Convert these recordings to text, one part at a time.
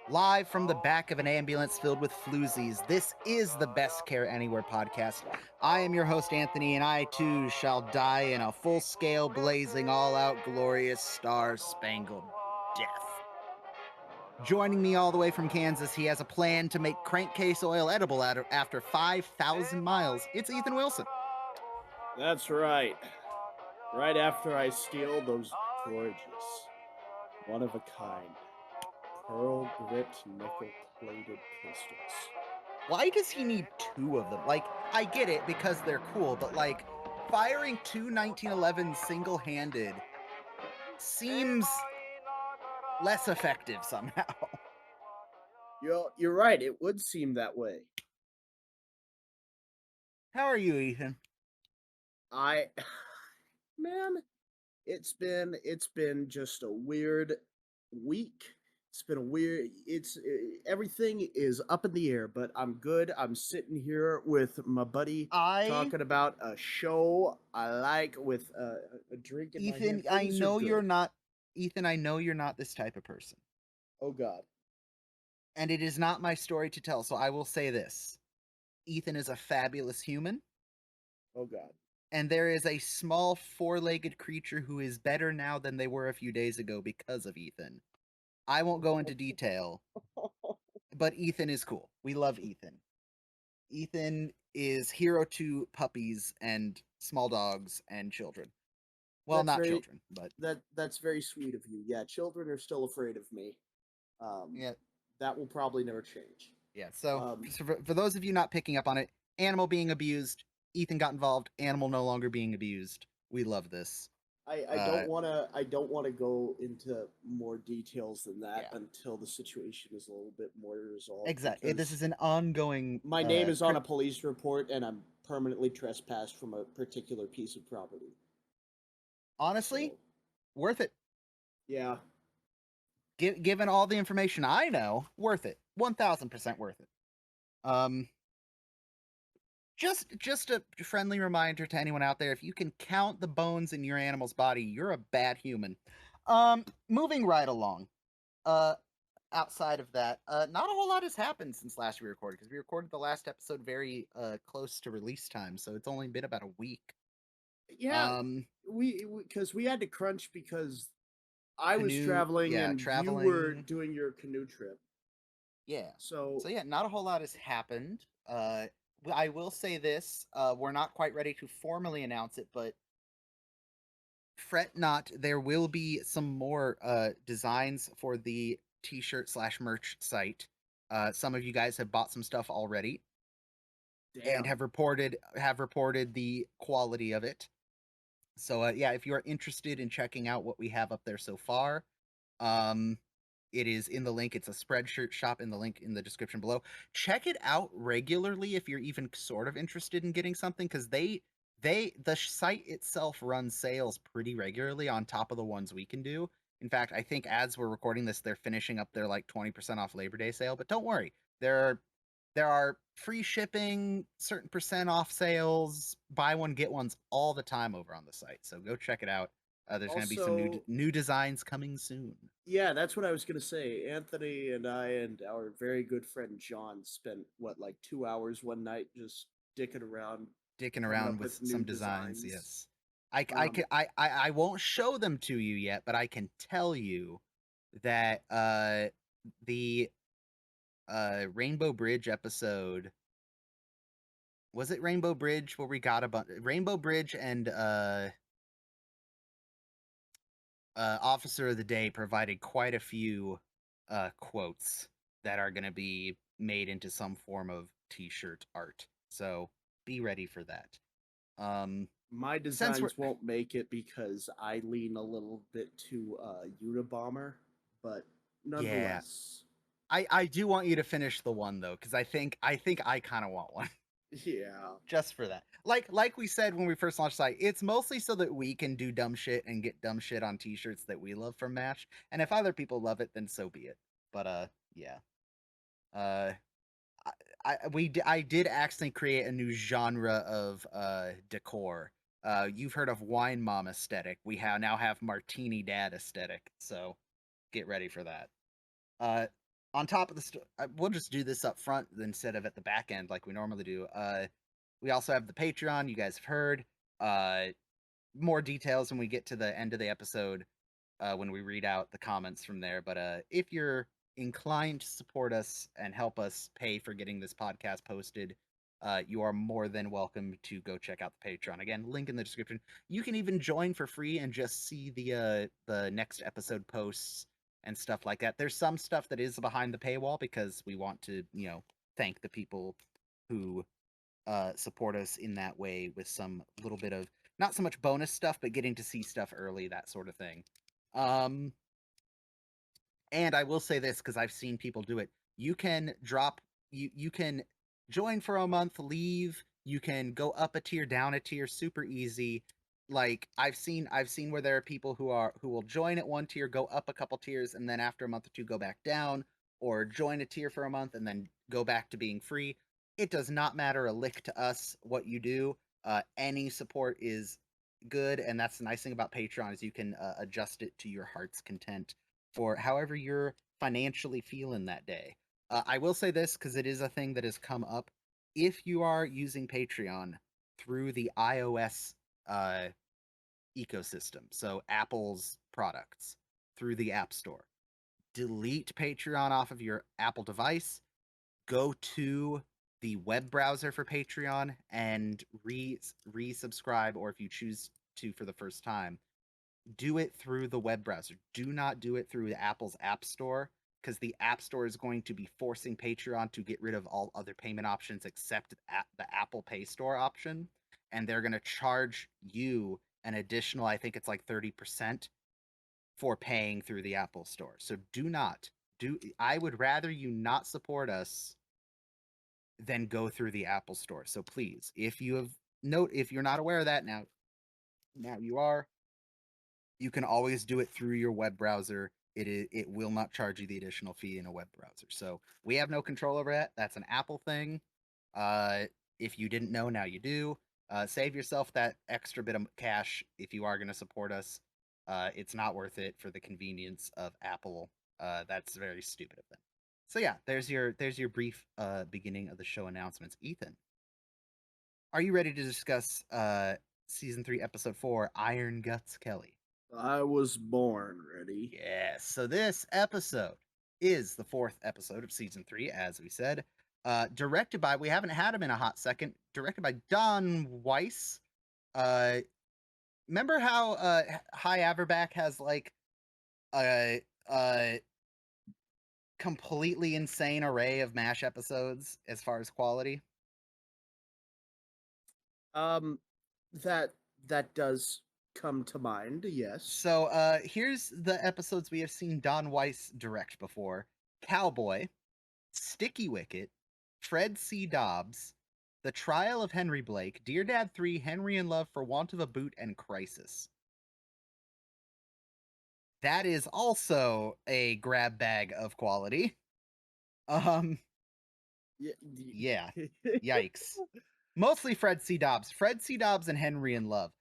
Live from the back of an ambulance filled with floozies, this is the Best Care Anywhere podcast. I am your host, Anthony, and I too shall die in a full scale, blazing, all out, glorious, star spangled death. Joining me all the way from Kansas, he has a plan to make crankcase oil edible after 5,000 miles. It's Ethan Wilson. That's right. Right after I steal those gorgeous, one of a kind, pearl gripped nickel plated pistols. Why does he need two of them? Like, I get it because they're cool, but like, firing two 1911 single handed seems less effective somehow. You're right, it would seem that way. How are you, Ethan? I man, it's been just a weird week. It's been a weird everything is up in the air, but I'm good. I'm sitting here with my buddy I, talking about a show I like with a drink in my hand. Ethan, I Things are know you're good. not, Ethan, I know you're not this type of person. Oh God. And it is not my story to tell, so I will say this. Ethan is a fabulous human, Oh God. and there is a small four-legged creature who is better now than they were a few days ago because of Ethan. I won't go into detail, but Ethan is cool. We love Ethan. Ethan is hero to puppies and small dogs and children. Well, That's not very children, but that's very sweet of you. Yeah, children are still afraid of me. Um, yeah, that will probably never change. yeah. So, Um, for those of you not picking up on it, animal being abused, Ethan got involved. Animal no longer being abused. We love this. I Uh, don't wanna go into more details than that yeah, until the situation is a little bit more resolved exactly. This because is an ongoing. my name is on a police report and I'm permanently trespassed from a particular piece of property. Honestly, So worth it. yeah, Given all the information I know, worth it. 1,000% worth it. Um, just a friendly reminder to anyone out there: if you can count the bones in your animal's body, you're a bad human. Moving right along. Uh, Outside of that, not a whole lot has happened since last we recorded because we recorded the last episode very close to release time, so it's only been about a week. yeah. Um, We because we had to crunch because I was Canoe, traveling yeah, and you were traveling, doing your canoe trip. yeah. So So yeah, not a whole lot has happened. I will say this: we're not quite ready to formally announce it, but fret not, there will be some more designs for the t-shirt slash merch site. Some of you guys have bought some stuff already and damn. have reported the quality of it. So yeah, if you are interested in checking out what we have up there so far, um it is in the link. It's a Spreadshirt shop in the link in the description below. Check it out regularly if you're even sort of interested in getting something, because the site itself runs sales pretty regularly on top of the ones we can do. In fact, I think as we're recording this, they're finishing up their like 20% off Labor Day sale. But don't worry, there are free shipping, certain percent off sales, buy one get ones all the time over on the site. So go check it out. There's going to be some Also, new designs coming soon. yeah, that's what I was gonna say. Anthony and I and our very good friend John spent what, like 2 hours one night just dicking around, Dicking coming around up with with new some designs. designs. Yes, I Um, can I won't show them to you yet, but I can tell you that the Rainbow Bridge episode, was it Rainbow Bridge where we got a bunch Rainbow Bridge and Officer of the Day provided quite a few quotes that are going to be made into some form of t-shirt art. So be ready for that. Um, my since we're designs won't make it because I lean a little bit to Unabomber, but yeah, nonetheless, I do want you to finish the one though, because I think I kind of want one yeah. just for that. Like we said when we first launched the site, it's mostly so that we can do dumb shit and get dumb shit on t-shirts that we love from Match. And if other people love it, then so be it. But yeah. Uh, I did accidentally create a new genre of decor. You've heard of wine mom aesthetic. We now have martini dad aesthetic. So get ready for that. Uh, on top of we'll just do this up front instead of at the back end like we normally do. We also have the Patreon. You guys have heard. More details when we get to the end of the episode, when we read out the comments from there. But if you're inclined to support us and help us pay for getting this podcast posted, you are more than welcome to go check out the Patreon. Again, link in the description. You can even join for free and just see the next episode posts and stuff like that. There's some stuff that is behind the paywall because we want to, thank the people who support us in that way with some little bit of not so much bonus stuff, but getting to see stuff early, that sort of thing. And I will say this because I've seen people do it. You can you can join for a month, leave. You can go up a tier, down a tier, super easy. Like I've seen where there are people who will join at one tier, go up a couple tiers, and then after a month or two go back down, or join a tier for a month and then go back to being free. It does not matter a lick to us what you do. Any support is good, and that's the nice thing about Patreon is you can adjust it to your heart's content for however you're financially feeling that day. I will say this because it is a thing that has come up. If you are using Patreon through the iOS uh, ecosystem, so Apple's products through the App Store, delete Patreon off of your Apple device, go to the web browser for Patreon and resubscribe, or if you choose to for the first time, do it through the web browser. Do not do it through Apple's App Store because the App Store is going to be forcing Patreon to get rid of all other payment options except the Apple Pay Store option. And they're going to charge you an additional, I think it's like 30% for paying through the Apple Store. So do not do. I would rather you not support us than go through the Apple Store. So please, if you're not aware of that now you are. You can always do it through your web browser. It will not charge you the additional fee in a web browser. So we have no control over that. That's an Apple thing. Uh, if you didn't know, now you do. Save yourself that extra bit of cash if you are going to support us. It's not worth it for the convenience of Apple. That's very stupid of them. So yeah, there's your brief beginning of the show announcements. Ethan, are you ready to discuss season 3, episode 4, Iron Guts Kelly? I was born ready. Yes. So this episode is the 4th episode of season 3, as we said. Directed by, we haven't had him in a hot second. Directed by Don Weiss. Uh, remember how High Averback has like a completely insane array of MASH episodes as far as quality? That that does come to mind, yes. So here's the episodes we have seen Don Weiss direct before: Cowboy, Sticky Wicket, Fred C. Dobbs, The Trial of Henry Blake, Dear Dad 3, Henry in Love for Want of a Boot, and Crisis. That is also a grab bag of quality. Um, yeah. Yikes. Mostly Fred C. Dobbs. Fred C. Dobbs and Henry in Love.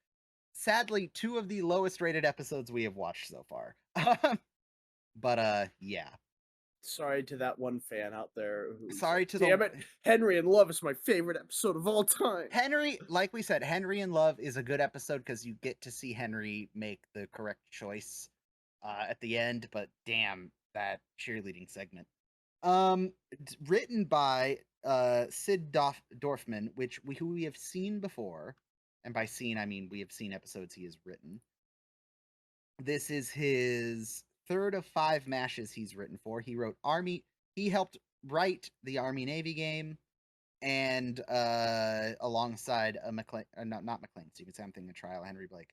Sadly, 2 of the lowest rated episodes we have watched so far. But yeah. Sorry to that one fan out there who's Sorry like, to damn the it, Henry in Love is my favorite episode of all time. Henry, like we said, Henry in Love is a good episode because you get to see Henry make the correct choice at the end, but damn, that cheerleading segment. Written by Sid Dorfman, who we have seen before, and by seen I mean we have seen episodes he has written. This is his 3rd of 5 mashes he's written for. He helped write the Army Navy game, and alongside a McLean, not McLean Stevenson, I'm thinking of Trial Henry Blake.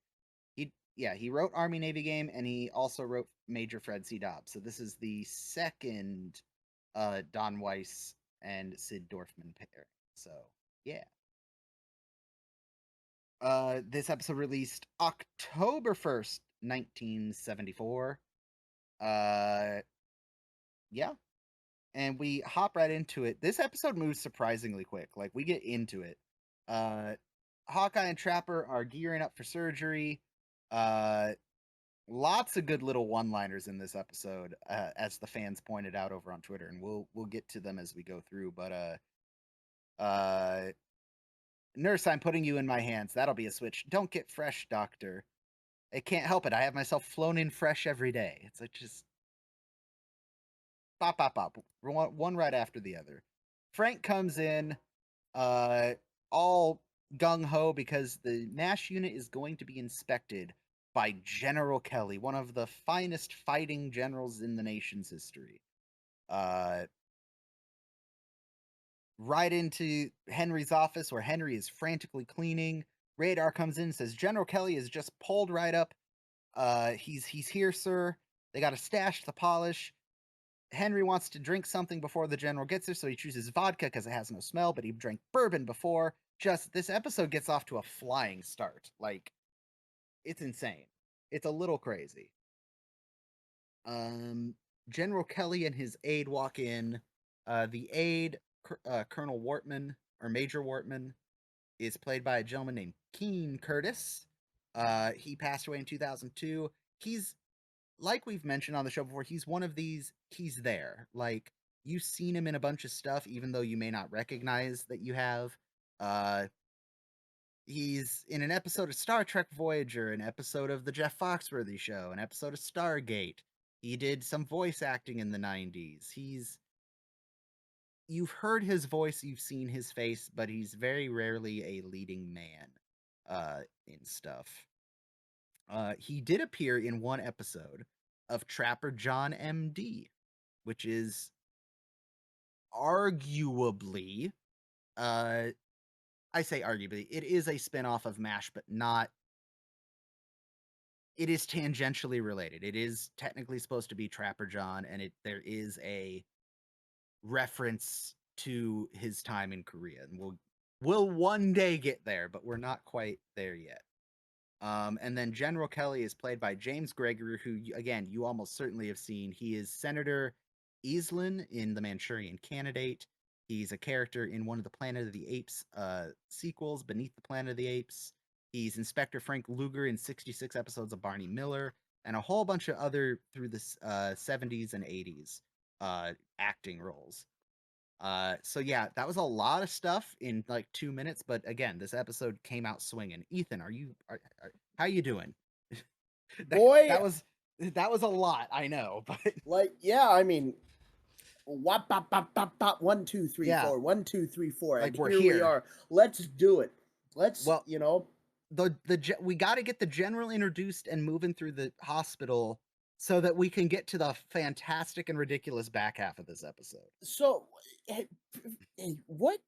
He wrote Army Navy game, and he also wrote Major Fred C. Dobbs. So this is the second Don Weiss and Sid Dorfman pair. So yeah. This episode released October 1st, 1974. Yeah. And we hop right into it. This episode moves surprisingly quick. Like, we get into it. Hawkeye and Trapper are gearing up for surgery. Lots of good little one-liners in this episode, as the fans pointed out over on Twitter, and we'll get to them as we go through. But nurse, I'm putting you in my hands. That'll be a switch. Don't get fresh, doctor. I can't help it. I have myself flown in fresh every day. It's like just bop bop bop, one right after the other. Frank comes in, uh, all gung ho because the Nash unit is going to be inspected by General Kelly, one of the finest fighting generals in the nation's history. Uh, right into Henry's office where Henry is frantically cleaning. Radar comes in and says General Kelly is just pulled right up. He's here, sir. They got to stash the polish. Henry wants to drink something before the general gets there, so he chooses vodka because it has no smell, but he drank bourbon before. Just this episode gets off to a flying start. Like, it's insane. It's a little crazy. General Kelly and his aide walk in. The aide, Colonel Wortman, or Major Wortman, is played by a gentleman named Keen Curtis. He passed away in 2002. He's, like we've mentioned on the show before, he's one of these, he's there. Like, you've seen him in a bunch of stuff, even though you may not recognize that you have. He's in an episode of Star Trek Voyager, an episode of The Jeff Foxworthy Show, an episode of Stargate. He did some voice acting in the 90s. You've heard his voice, you've seen his face, but he's very rarely a leading man in stuff. He did appear in one episode of Trapper John MD, which is arguably, I say arguably, it is a spinoff of MASH, but not. It is tangentially related. It is technically supposed to be Trapper John, and there is a reference to his time in Korea, and we'll one day get there, but we're not quite there yet. And then General Kelly is played by James Gregory, who, again, you almost certainly have seen. He is Senator Easlin in The Manchurian Candidate. He's a character in one of the Planet of the Apes sequels, Beneath the Planet of the Apes. He's Inspector Frank Luger in 66 episodes of Barney Miller, and a whole bunch of other through the 70s and 80s acting roles. So yeah, that was a lot of stuff in like 2 minutes, but again, this episode came out swinging. Ethan, how you doing? Boy, that was a lot, I know, but like, yeah, I mean, wop, bop, bop, bop, bop, 1, 2, 3, yeah, 4, 1, 2, 3, 4, like and we're here we here. are. Let's do it. Let's, Well, you know, we got to get the general introduced and moving through the hospital so that we can get to the fantastic and ridiculous back half of this episode. so, what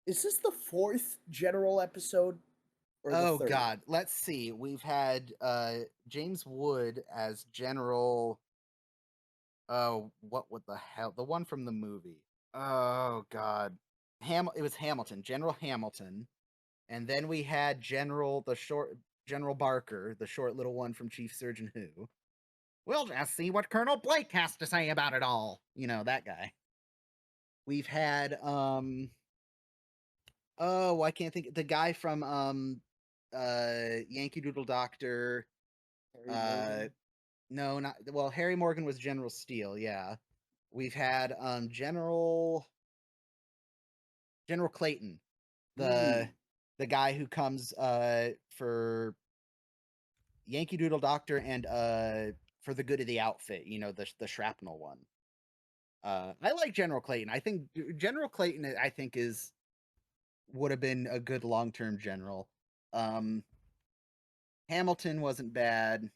is this, the 4th general episode? Or the Oh 3rd? God, let's see. We've had James Wood as General. Oh, what the hell? The one from the movie. Oh God, It was Hamilton, General Hamilton, and then we had General Barker, the short little one from Chief Surgeon Who. We'll just see what Colonel Blake has to say about it all. You know, that guy. We've had oh, I can't think, the guy from Yankee Doodle Doctor. No, not, well, Harry Morgan was General Steele, yeah. We've had General Clayton, the guy who comes for Yankee Doodle Doctor and for the good of the outfit, you know, the shrapnel one. I like General Clayton. I think General Clayton, I think, would have been a good long-term general. Hamilton wasn't bad.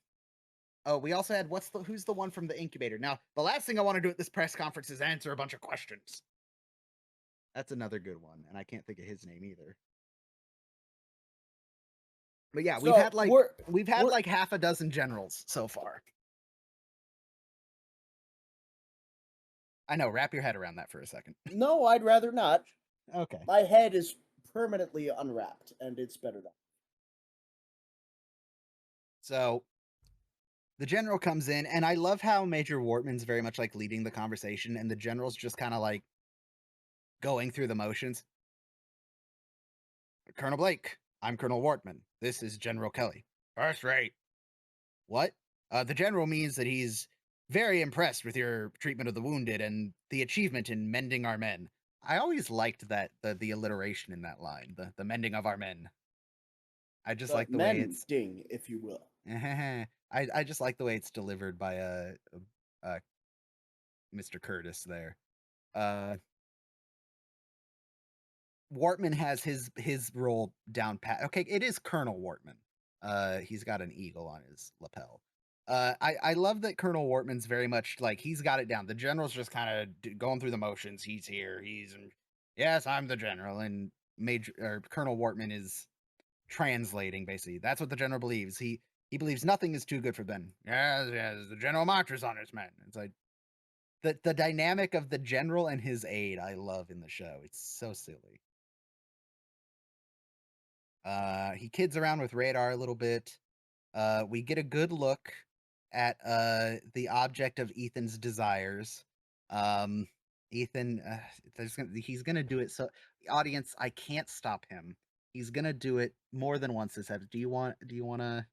Oh, we also had who's the one from the incubator? Now, the last thing I want to do at this press conference is answer a bunch of questions. That's another good one, and I can't think of his name either. But yeah, we've had like half a dozen generals so far. I know, wrap your head around that for a second. No, I'd rather not. Okay. My head is permanently unwrapped, and it's better not. So the general comes in, and I love how Major Wortman's very much like leading the conversation, and the general's just kind of like going through the motions. Colonel Blake, I'm Colonel Wortman. This is General Kelly. First rate. What? The general means that he's very impressed with your treatment of the wounded and the achievement in mending our men. I always liked that the alliteration in that line, the mending of our men. I just The like the way it's mending, if you will. I just like the way it's delivered by Mr. Curtis there. Uh Wortman has his role down pat. Okay, it is Colonel Wortman. He's got an eagle on his lapel. I love that Colonel Wortman's very much like he's got it down. The general's just kind of going through the motions. He's here. Yes, I'm the general, and Major or Colonel Wortman is translating basically. That's what the general believes. He believes nothing is too good for them. Yes, yes, the general marches on his men. It's like the dynamic of the general and his aide. I love in the show. It's so silly. He kids around with radar a little bit. We get a good look at the object of Ethan's desires. Um, Ethan, he's gonna do it. So, audience, I can't stop him. He's gonna do it more than once this episode. Do you want to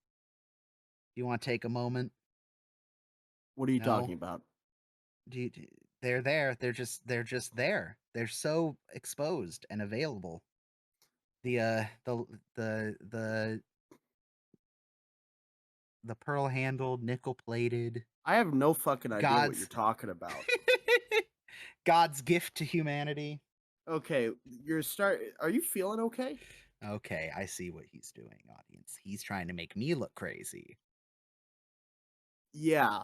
take a moment? What are you No. talking about? They're there. They're just there. They're so exposed and available. The the pearl handled, nickel plated, I have no fucking idea what you're God's talking about. God's gift to humanity. Okay, are you feeling okay? Okay, I see what he's doing, audience. He's trying to make me look crazy. Yeah.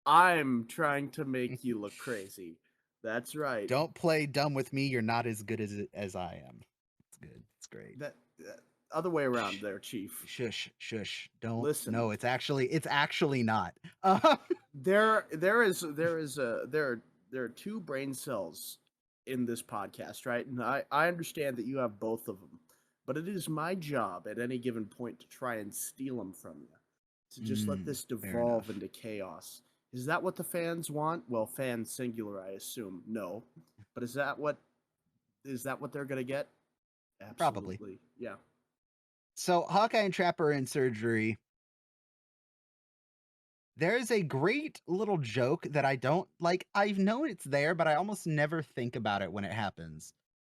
I'm trying to make you look crazy. That's right. Don't play dumb with me. You're not as good as I am. It's good. It's great. That other way around Shh, there, chief. shush. Don't. Listen. No, it's actually not. There are two brain cells in this podcast, right? And I understand that you have both of them, but it is my job at any given point to try and steal them from you, to just let this Fair devolve enough. into chaos. Is that what the fans want? Well, fans singular, I assume. No, but is that what they're gonna get? Probably. Absolutely, yeah. So Hawkeye and Trapper are in surgery. There is a great little joke that I don't like. I've known it's there, but I almost never think about it when it happens.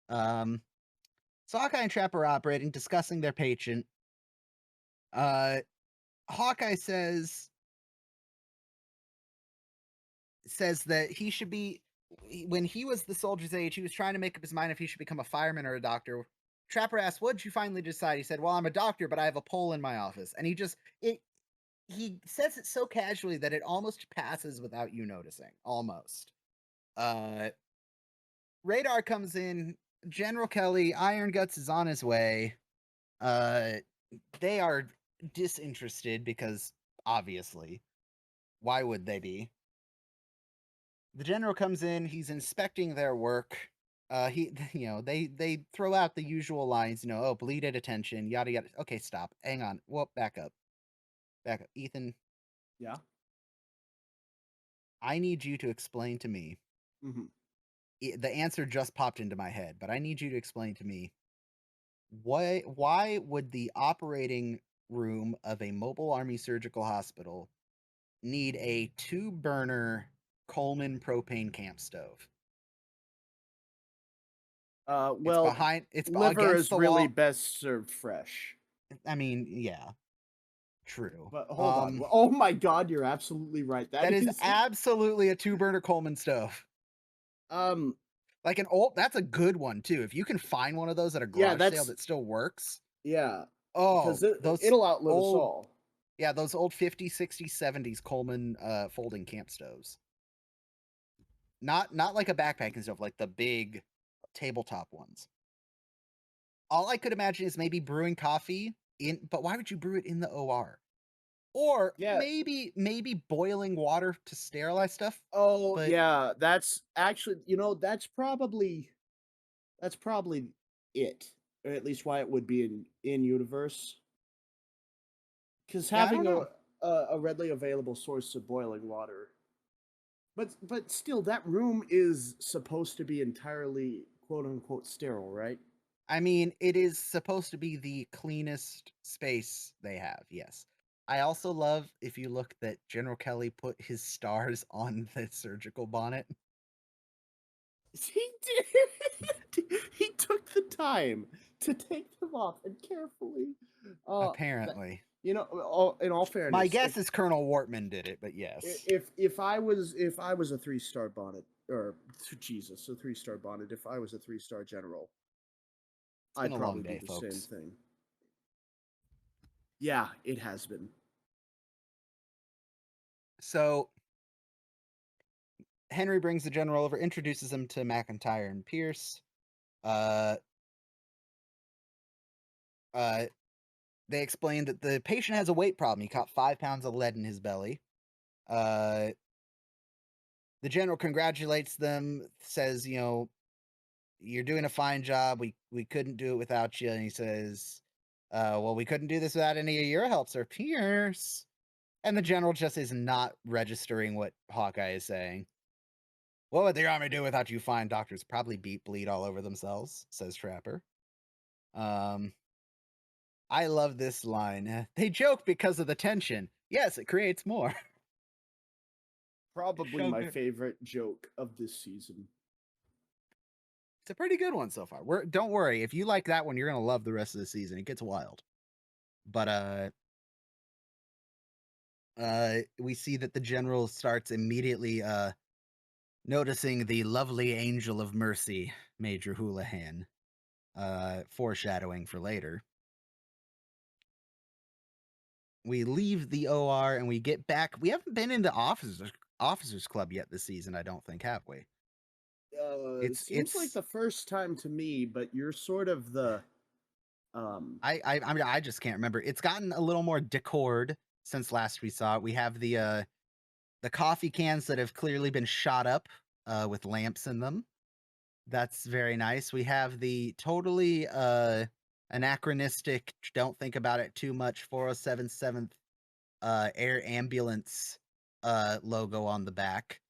Um, so Hawkeye and Trapper are operating, discussing their patient. Uh, Hawkeye says that he should be when he was the soldier's age, he was trying to make up his mind if he should become a fireman or a doctor. Trapper asked, "What'd you finally decide?" He said, "Well, I'm a doctor, but I have a pole in my office." And he says it so casually that it almost passes without you noticing. Almost. Uh Radar comes in, General Kelly, Iron Guts is on his way. Uh they are disinterested because obviously, why would they be? The general comes in, he's inspecting their work. He they throw out the usual lines, oh, bleed at attention, yada yada. Okay, stop. Hang on. Well, back up. Back up. Ethan, Yeah. I need you to explain to me. Mm-hmm. The answer just popped into my head, but I need you to explain to me why would the operating room of a mobile army surgical hospital need a two-burner Coleman propane camp stove? Well, It's liver against is the really wall. best served fresh. I mean, yeah, true. But hold on. Oh my God, you're absolutely right. That That is is absolutely a two-burner Coleman stove. um Like that's a good one too. If you can find one of those at a yeah, garage sale that still works. yeah, Oh, because those it'll outlive us old all. Yeah, those old 50s, 60s, 70s Coleman folding camp stoves. Not like a backpacking stove, like the big tabletop ones. All I could imagine is maybe brewing coffee but why would you brew it in the OR? Or Yeah. maybe boiling water to sterilize stuff, Oh but yeah, that's actually that's probably it, or at least why it would be in universe. Because yeah, I don't having know. a readily available source of boiling water, but still, that room is supposed to be entirely quote unquote sterile, right? I mean, it is supposed to be the cleanest space they have, yes. I also love if you look that General Kelly put his stars on the surgical bonnet. He did. He took the time to take them off and carefully. That, Apparently. in all My fairness, guess is Colonel Wortman did it, but yes. if I was a 3-star bonnet, or Jesus, a 3-star bonnet, if I was a 3-star general, It's been I'd a long probably do day, the same folks. thing. Yeah, it has been. So Henry brings the general over, introduces him to McIntyre and Pierce. Uh, uh, they explain that the patient has a weight problem. He caught 5 pounds of lead in his belly. Uh, the general congratulates them, says, you're doing a fine job. We couldn't do it without you. And he says, well, we couldn't do this without any of your help, Sir Pierce. And the general just is not registering what Hawkeye is saying. What would the army do without you fine doctors? Probably bleed all over themselves, says Trapper. I love this line. They joke because of the tension. Yes, it creates more. Probably So my good. favorite joke of this season. It's a pretty good one so far. Don't worry, if you like that one, you're gonna love the rest of the season. It gets wild. But we see that the general starts immediately noticing the lovely angel of mercy, Major Houlihan, foreshadowing for later. We leave the OR and we get back. We haven't been into officers club yet this season, I don't think, have we? Seems like the first time to me, but you're sort of the I mean, I just can't remember. It's gotten a little more decored since last we saw it. We have the coffee cans that have clearly been shot up with lamps in them. That's very nice. We have the totally anachronistic, don't think about it too much, 4077th air ambulance logo on the back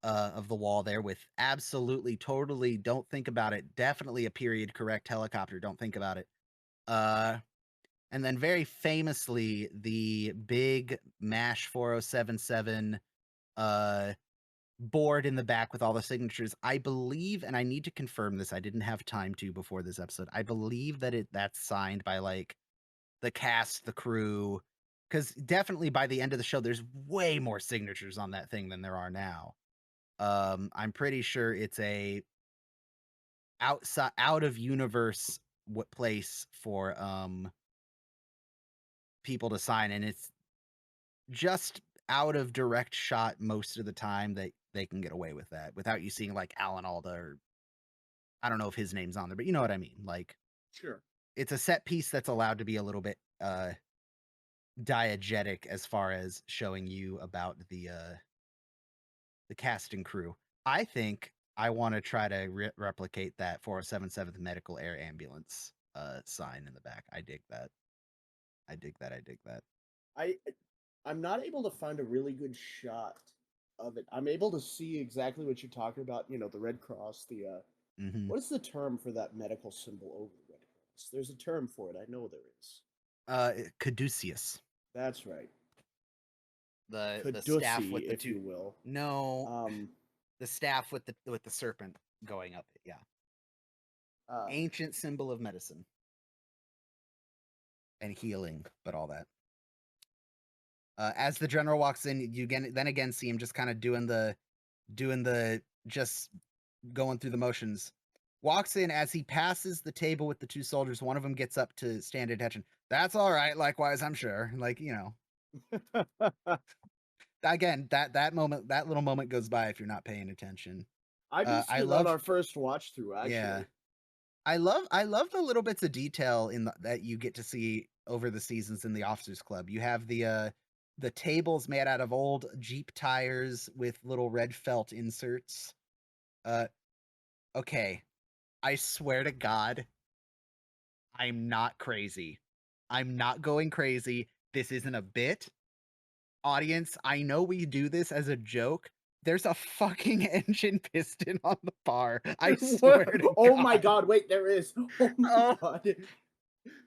of the wall there with absolutely, totally, don't think about it. Definitely a period correct helicopter. Don't think about it. And then very famously, the big MASH 4077 board in the back with all the signatures. I believe, and I need to confirm this, I didn't have time to before this episode. I believe that that's signed by like the cast, the crew, because definitely by the end of the show, there's way more signatures on that thing than there are now. I'm pretty sure it's a out of universe what place for people to sign, and it's just out of direct shot most of the time that they can get away with that without you seeing like Alan Alda or I don't know if his name's on there, but you know what I mean. Like sure. it's a set piece that's allowed to be a little bit diegetic as far as showing you about the cast and crew. I think I want to try to replicate that 4077th Medical Air Ambulance sign in the back. I dig that. I dig that. I dig that. I'm not able to find a really good shot of it. I'm able to see exactly what you're talking about. You know, the Red Cross. What is the term for that medical symbol over the Red Cross? There's a term for it. I know there is. Caduceus. That's right. The staff with the if you will. No, the staff with the serpent going up. Yeah. Ancient symbol of medicine and healing, but all that. As the general walks in, you then again see him just kind of doing the just going through the motions. Walks in as he passes the table with the two soldiers. One of them gets up to stand at attention. That's all right. Likewise, I'm sure. Like, again, that moment, that little moment goes by if you're not paying attention. I missed it on our first watch through. Actually, yeah, I love the little bits of detail that you get to see over the seasons in the Officers Club. You have the tables made out of old Jeep tires with little red felt inserts. Okay, I swear to God, I'm not crazy. I'm not going crazy. This isn't a bit. Audience, I know we do this as a joke. There's a fucking engine piston on the bar. I swear to oh God. my God! Wait, there is. Oh my God!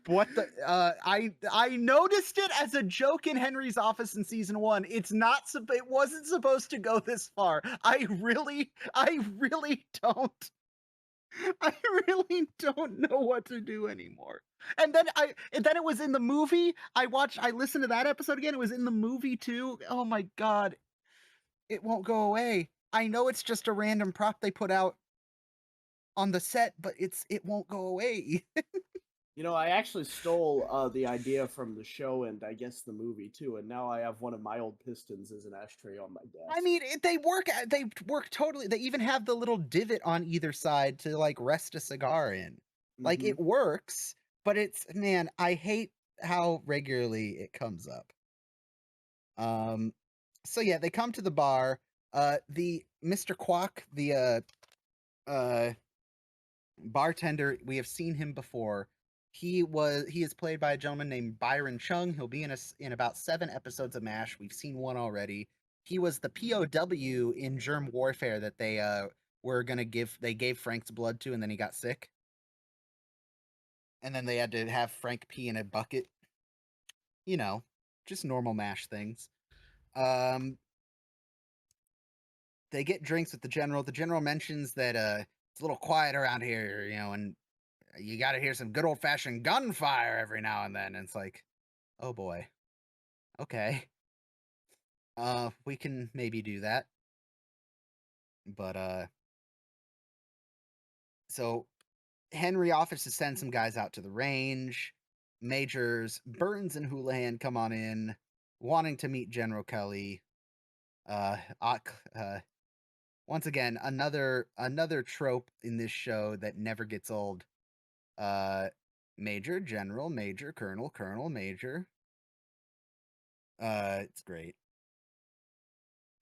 What the I noticed it as a joke in Henry's office in season 1. It's not it wasn't supposed to go this far. I really don't I really don't know what to do anymore. And then it was in the movie. I listened to that episode again. It was in the movie too. Oh my god. It won't go away. I know it's just a random prop they put out on the set, but it won't go away. You know, I actually stole the idea from the show and I guess the movie too, and now I have one of my old pistons as an ashtray on my I desk. mean, they work totally. They even have the little divot on either side to like rest a cigar in. Like Hmm. it works, but man, I hate how regularly it comes up. Um so yeah, they come to the bar. The Mr. Kwok, the uh bartender, we have seen him before. He is played by a gentleman named Byron Chung. He'll be in about 7 episodes of MASH. We've seen one already. He was the POW in Germ Warfare that were gonna gave Frank's blood to, and then he got sick. And then they had to have Frank pee in a bucket. You know, just normal MASH things. Um they get drinks with the general. The general mentions that it's a little quiet around here, and you got to hear some good old fashioned gunfire every now and then. And it's like, oh boy, okay, we can maybe do that. But so Henry offers to send some guys out to the range. Majors Burns and Houlihan come on in, wanting to meet General Kelly. Once again, another trope in this show that never gets old. Uh, Major, General, Major, Colonel, Colonel, Major. It's great.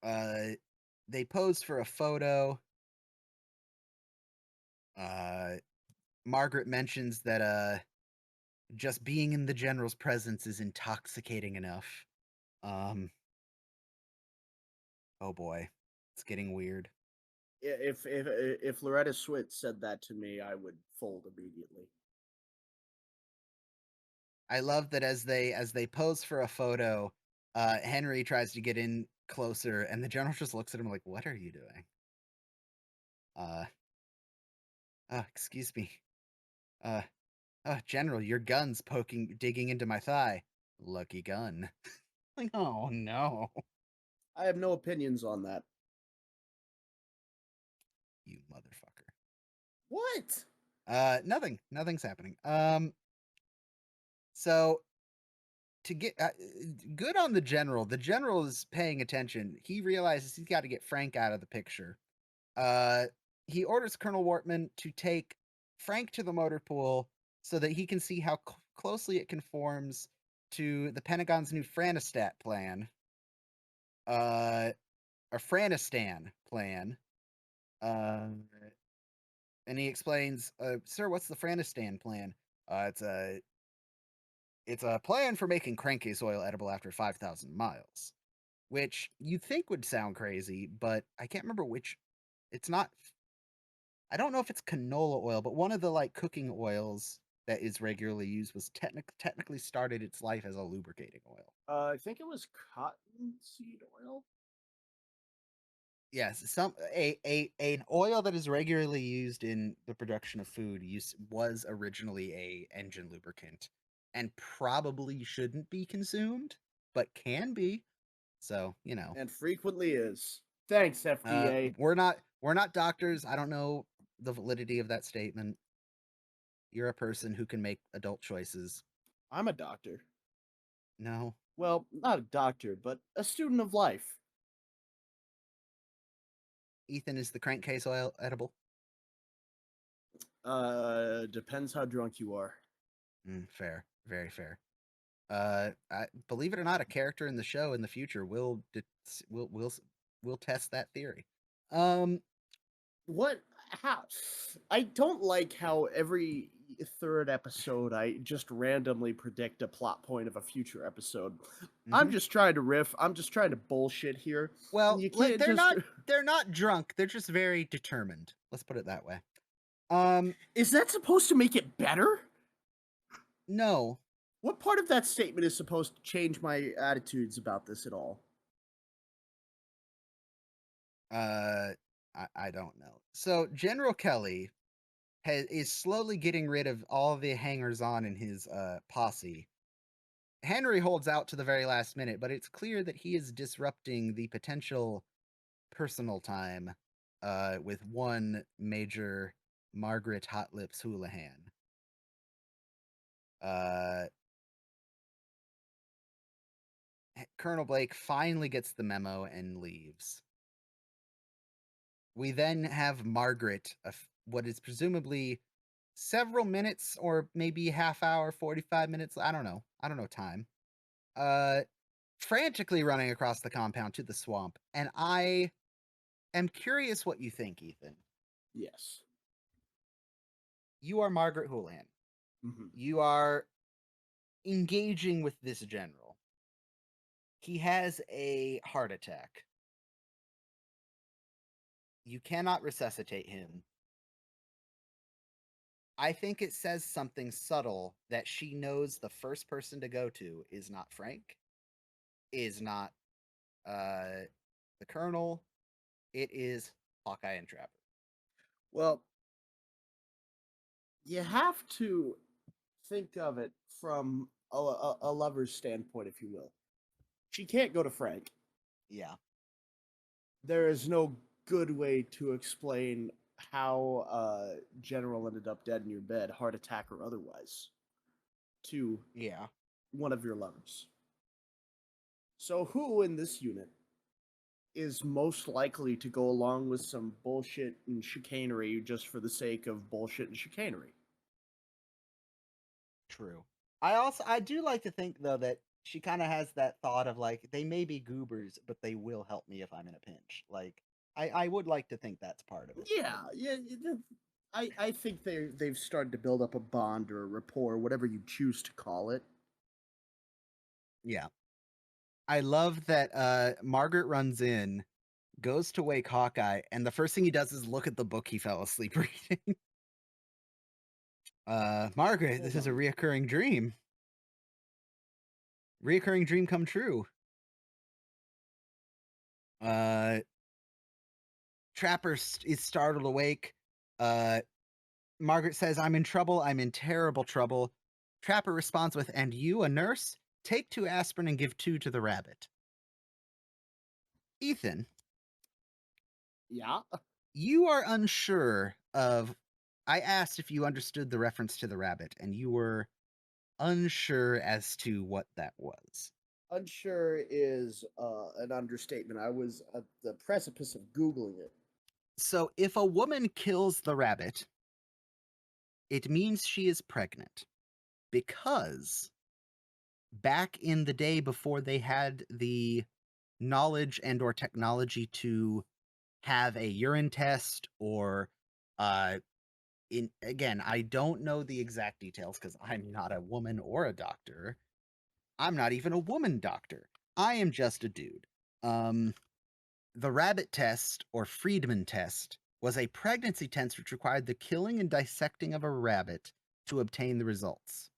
Uh, they posed for a photo. Uh, Margaret mentions that just being in the general's presence is intoxicating enough. Um, oh boy, it's getting weird. If Loretta Swit said that to me, I would fold immediately. I love that as they pose for a photo, Henry tries to get in closer, and the general just looks at him like, "What are you doing?" Uh, excuse me. Uh, General, your gun's digging into my thigh. Lucky gun. Like, oh no, I have no opinions on that. you motherfucker. What? Nothing's happening. So to get good on the general. The general is paying attention. He realizes he's got to get Frank out of the picture. Uh, he orders Colonel Wortman to take Frank to the motor pool so that he can see how closely it conforms to the Pentagon's new Franistat plan. Uh, or Franistan plan. Uh, and he explains, "Sir, what's the Franistan plan? It's a plan for making crankcase oil edible after 5,000 miles." Which you'd think would sound crazy, but I can't remember which. It's not. I don't know if it's canola oil, but one of the like cooking oils that is regularly used was technically started its life as a lubricating oil. I think it was cottonseed oil. Yes, an oil that is regularly used in the production of food was originally a engine lubricant, and probably shouldn't be consumed, but can be. So And frequently is. Thanks, FDA. we're not doctors. I don't know the validity of that statement. You're a person who can make adult choices. I'm a doctor. No, Well, not a doctor, but a student of life. Ethan, is the crankcase oil edible? Depends how drunk you are. Fair, very fair. Believe it or not, a character in the show in the future will test that theory. Um, What? How? I don't like how every third episode I just randomly predict a plot point of a future episode. I'm mhm. just trying to riff. I'm just trying to bullshit here. Well, You can't they're just. not drunk. They're just very determined. Let's put it that way. Um, Is that supposed to make it better? No. What part of that statement is supposed to change my attitudes about this at all? Uh, I don't know. So General Kelly is slowly getting rid of all the hangers on in his posse. Henry holds out to the very last minute, but it's clear that he is disrupting the potential personal time with one major Margaret Hot Lips Houlihan. Uh, Colonel Blake finally gets the memo and leaves. We then have Margaret, what is presumably several minutes or maybe half hour, 45 minutes. I don't know. I don't know time. Uh, frantically running across the compound to the swamp. And I am curious what you think, Ethan. Yes. You are Margaret Houlihan. Hmm. You are engaging with this general. He has a heart attack. You cannot resuscitate him. I think it says something subtle that she knows the first person to go to is not Frank, is not the Colonel. It is Hawkeye and Trapper. Well, you have to think of it from a lover's standpoint, if you will. She can't go to Frank. Yeah. There is no good way to explain how General ended up dead in your bed, heart attack or otherwise, to Yeah. one of your lovers. So, who in this unit is most likely to go along with some bullshit and chicanery just for the sake of bullshit and chicanery? True. I do like to think though that she kind of has that thought of like they may be goobers, but they will help me if I'm in a pinch. Like I would like to think that's part of it. Yeah, yeah. I think they've started to build up a bond or a rapport, whatever you choose to call it. Yeah. I love that Margaret runs in, goes to wake Hawkeye, and the first thing he does is look at the book he fell asleep reading. Margaret, this Hold is a on. reoccurring dream. Reoccurring dream come true. Uh Trapper is startled awake. Uh Margaret says, I'm in trouble. I'm in terrible trouble. Trapper responds with, and you, a nurse? Take 2 aspirin and give 2 to the rabbit. Ethan, Yeah. you are unsure of. I asked if you understood the reference to the rabbit, and you were unsure as to what that was. Unsure is an understatement. I was at the precipice of Googling it. So, if a woman kills the rabbit, it means she is pregnant because back in the day before they had the knowledge and or technology to have a urine test or uh in again, I don't know the exact details cuz I'm not a woman or a doctor. I'm not even a woman doctor. I am just a dude. Um the rabbit test or Friedman test was a pregnancy test which required the killing and dissecting of a rabbit to obtain the results.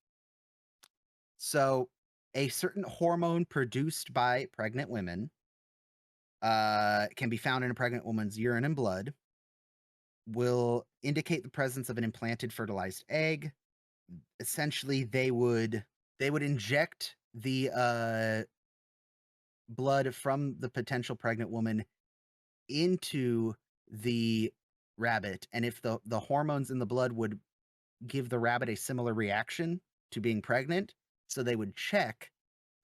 So, a certain hormone produced by pregnant women can be found in a pregnant woman's urine and blood, will indicate the presence of an implanted fertilized egg. Essentially, they would inject the blood from the potential pregnant woman into the rabbit, and if the hormones in the blood would give the rabbit a similar reaction to being pregnant, so they would check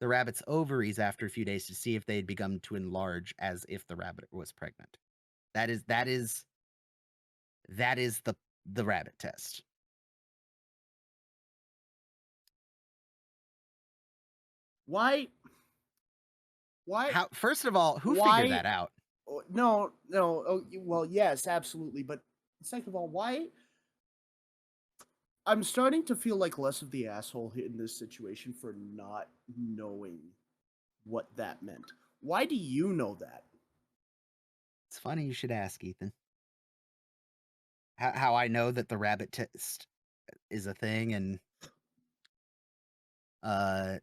the rabbit's ovaries after a few days to see if they had begun to enlarge as if the rabbit was pregnant. That is the rabbit test. Why? Why? How first of all, who figured Why? that out? No, no. Oh, well, yes, absolutely. But second of all, why? I'm starting to feel like less of the asshole in this situation for not knowing what that meant. Why do you know that? It's funny you should ask, Ethan. How I know that the rabbit test is a thing and Uh,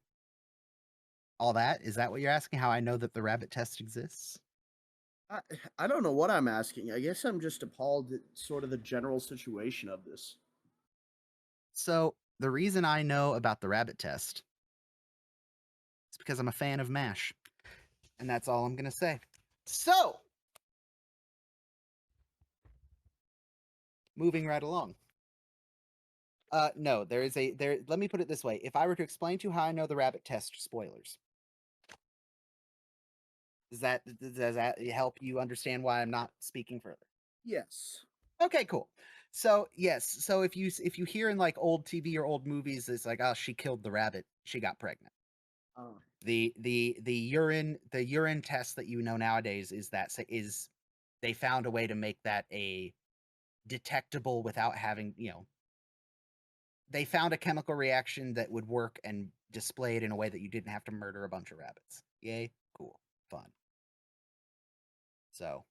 all that. Is that what you're asking? How I know that the rabbit test exists? I, I don't know what I'm asking. I guess I'm just appalled at sort of the general situation of this. So the reason I know about the rabbit test is because I'm a fan of MASH. And that's all I'm gonna say. So moving right along. No, there is a there. Let me put it this way: if I were to explain to you how I know the rabbit test, spoilers. Does that help you understand why I'm not speaking further? Yes. Okay, cool. So yes, so if you hear in like old TV or old movies, it's like, oh, she killed the rabbit, she got pregnant. Uh, The urine test that you know nowadays is they found a way to make that a detectable without having, they found a chemical reaction that would work and display it in a way that you didn't have to murder a bunch of rabbits. Yay, cool, fun. So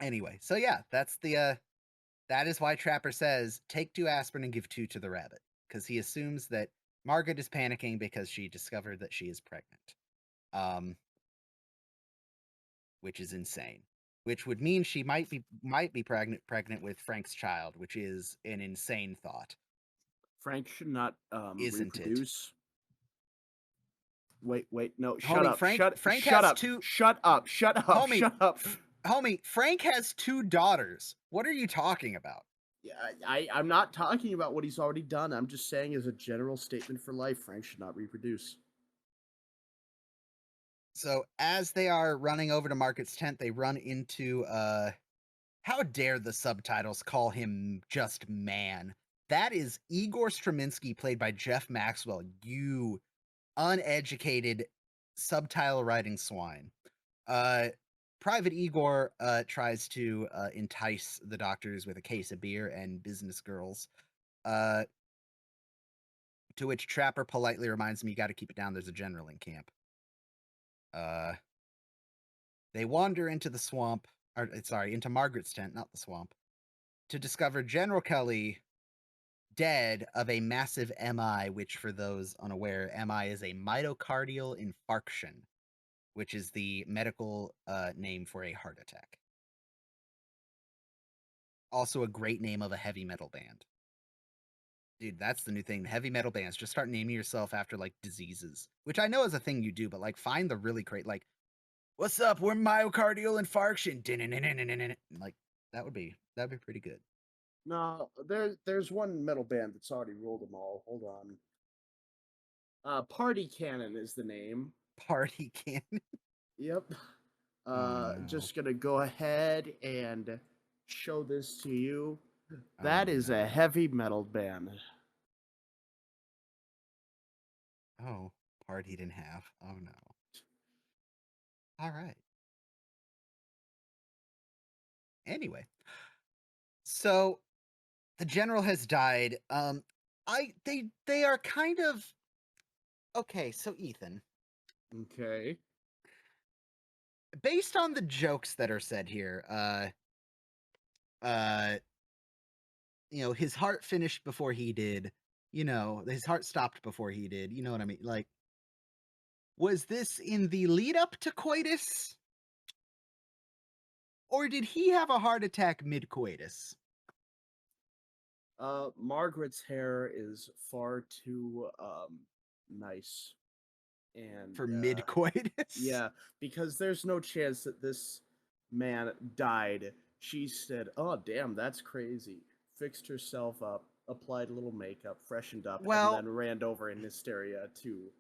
anyway, so yeah, that is why Trapper says take 2 aspirin and give 2 to the rabbit, because he assumes that Margaret is panicking because she discovered that she is pregnant. Which is insane. Which would mean she might be pregnant with Frank's child, which is an insane thought, Frank should not isn't it? reproduce. Wait, no, shut Homie, up, Frank has two shut up, homie, shut up. homie, Frank has 2 daughters. What are you talking about? Yeah, I'm not talking about what he's already done. I'm just saying, as a general statement for life, Frank should not reproduce. So as they are running over to Margaret's tent, they run into how dare the subtitles call him just man? That is Igor Straminsky, played by Jeff Maxwell. You uneducated subtitle writing swine. Uh, Private Igor tries to entice the doctors with a case of beer and business girls. Uh, to which Trapper politely reminds me, "You got to keep it down. There's a general in camp." Uh, they wander into the swamp, or sorry, into Margaret's tent, not the swamp, to discover General Kelly dead of a massive MI, which, for those unaware, MI is a myocardial infarction, which is the medical name for a heart attack. Also a great name of a heavy metal band. Dude, that's the new thing. Heavy metal bands, just start naming yourself after like diseases, which I know is a thing you do, but like find the really great, like, what's up? We're myocardial infarction. Like that'd be pretty good. No, there's one metal band that's already ruled them all. Hold on. Party Cannon is the name. Party can. Yep. Oh no. Just gonna go ahead and show this to you. Oh That is a no. heavy metal band. Oh, partied in half. Oh no. All right. Anyway, so the general has died. They are kind of okay. So Ethan, Okay. based on the jokes that are said here, uh, his heart finished before he did. His heart stopped before he did. You know what I mean? Like, was this in the lead up to coitus, or did he have a heart attack mid coitus? Margaret's hair is far too nice, and For mid coitus? yeah, because there's no chance that this man died. She said, "Oh, damn, that's crazy." Fixed herself up, applied a little makeup, freshened up, and Well, then ran over in hysteria to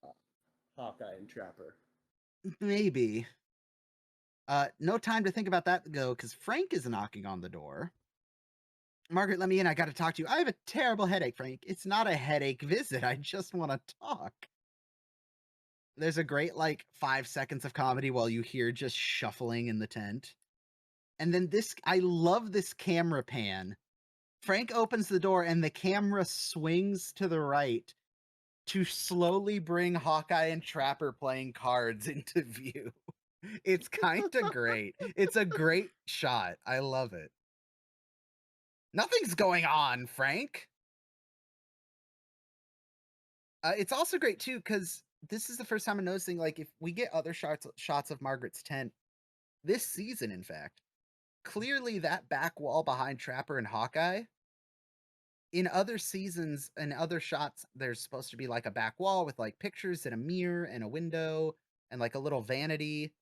uh, Hawkeye and Trapper. maybe. No time to think about that though, because Frank is knocking on the door. Margaret, let me in. I got to talk to you. I have a terrible headache, Frank. It's not a headache visit. I just want to talk. There's a great, like, 5 seconds of comedy while you hear just shuffling in the tent. And then I love this camera pan. Frank opens the door and the camera swings to the right to slowly bring Hawkeye and Trapper playing cards into view. It's kind of great. It's a great shot. I love it. Nothing's going on, Frank. It's also great too because this is the first time I'm noticing. Like, if we get other shots of Margaret's tent this season, in fact, clearly that back wall behind Trapper and Hawkeye. In other seasons and other shots, there's supposed to be like a back wall with like pictures and a mirror and a window and like a little vanity.